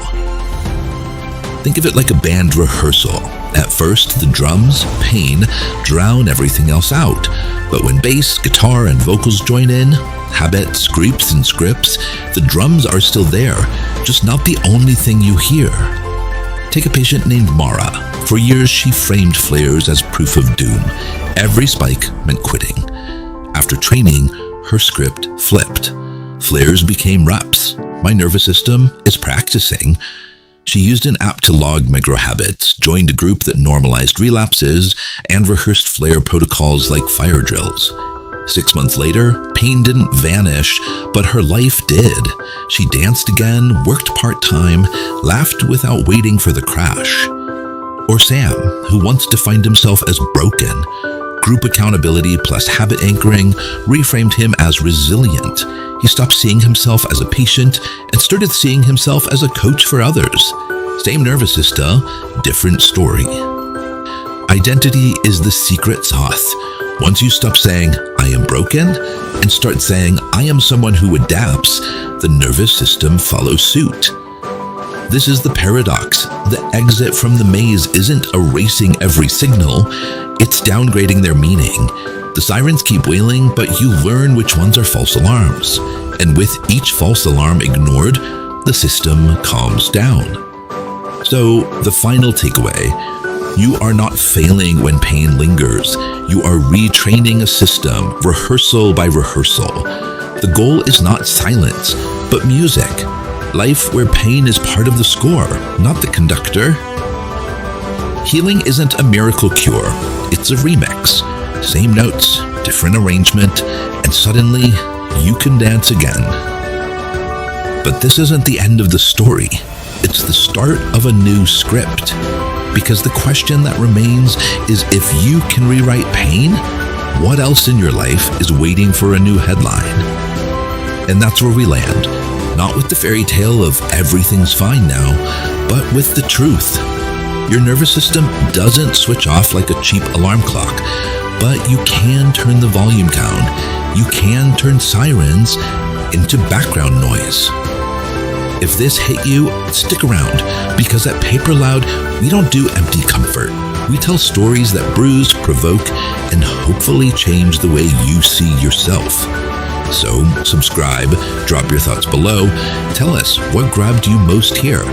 Think of it like a band rehearsal. At first, the drums, pain, drown everything else out. But when bass, guitar, and vocals join in, habits, groups, and scripts, the drums are still there, just not the only thing you hear. Take a patient named Mara. For years, she framed flares as proof of doom. Every spike meant quitting. After training, her script flipped. Flares became reps. My nervous system is practicing. She used an app to log micro-habits, joined a group that normalized relapses, and rehearsed flare protocols like fire drills. 6 months later, pain didn't vanish, but her life did. She danced again, worked part-time, laughed without waiting for the crash. Or Sam, who wants to find himself as broken. Group accountability plus habit anchoring reframed him as resilient. He stopped seeing himself as a patient and started seeing himself as a coach for others. Same nervous system, different story. Identity is the secret sauce. Once you stop saying, I am broken, and start saying, I am someone who adapts, the nervous system follows suit. This is the paradox. The exit from the maze isn't erasing every signal, it's downgrading their meaning. The sirens keep wailing, but you learn which ones are false alarms. And with each false alarm ignored, the system calms down. So, the final takeaway: you are not failing when pain lingers. You are retraining a system, rehearsal by rehearsal. The goal is not silence, but music. Life where pain is part of the score, not the conductor. Healing isn't a miracle cure, it's a remix. Same notes, different arrangement, and suddenly you can dance again. But this isn't the end of the story. It's the start of a new script. Because the question that remains is, if you can rewrite pain, what else in your life is waiting for a new headline? And that's where we land. Not with the fairy tale of everything's fine now, but with the truth. Your nervous system doesn't switch off like a cheap alarm clock, but you can turn the volume down. You can turn sirens into background noise. If this hit you, stick around, because at Paper Loud, we don't do empty comfort. We tell stories that bruise, provoke, and hopefully change the way you see yourself. So, subscribe, drop your thoughts below, tell us what grabbed you most here.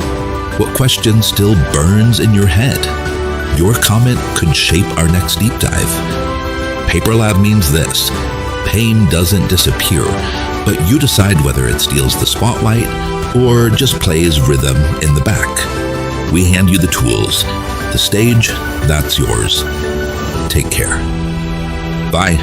What question still burns in your head? Your comment could shape our next deep dive. Paper Lab means this: pain doesn't disappear, but you decide whether it steals the spotlight or just plays rhythm in the back. We hand you the tools. The stage, that's yours. Take care. Bye.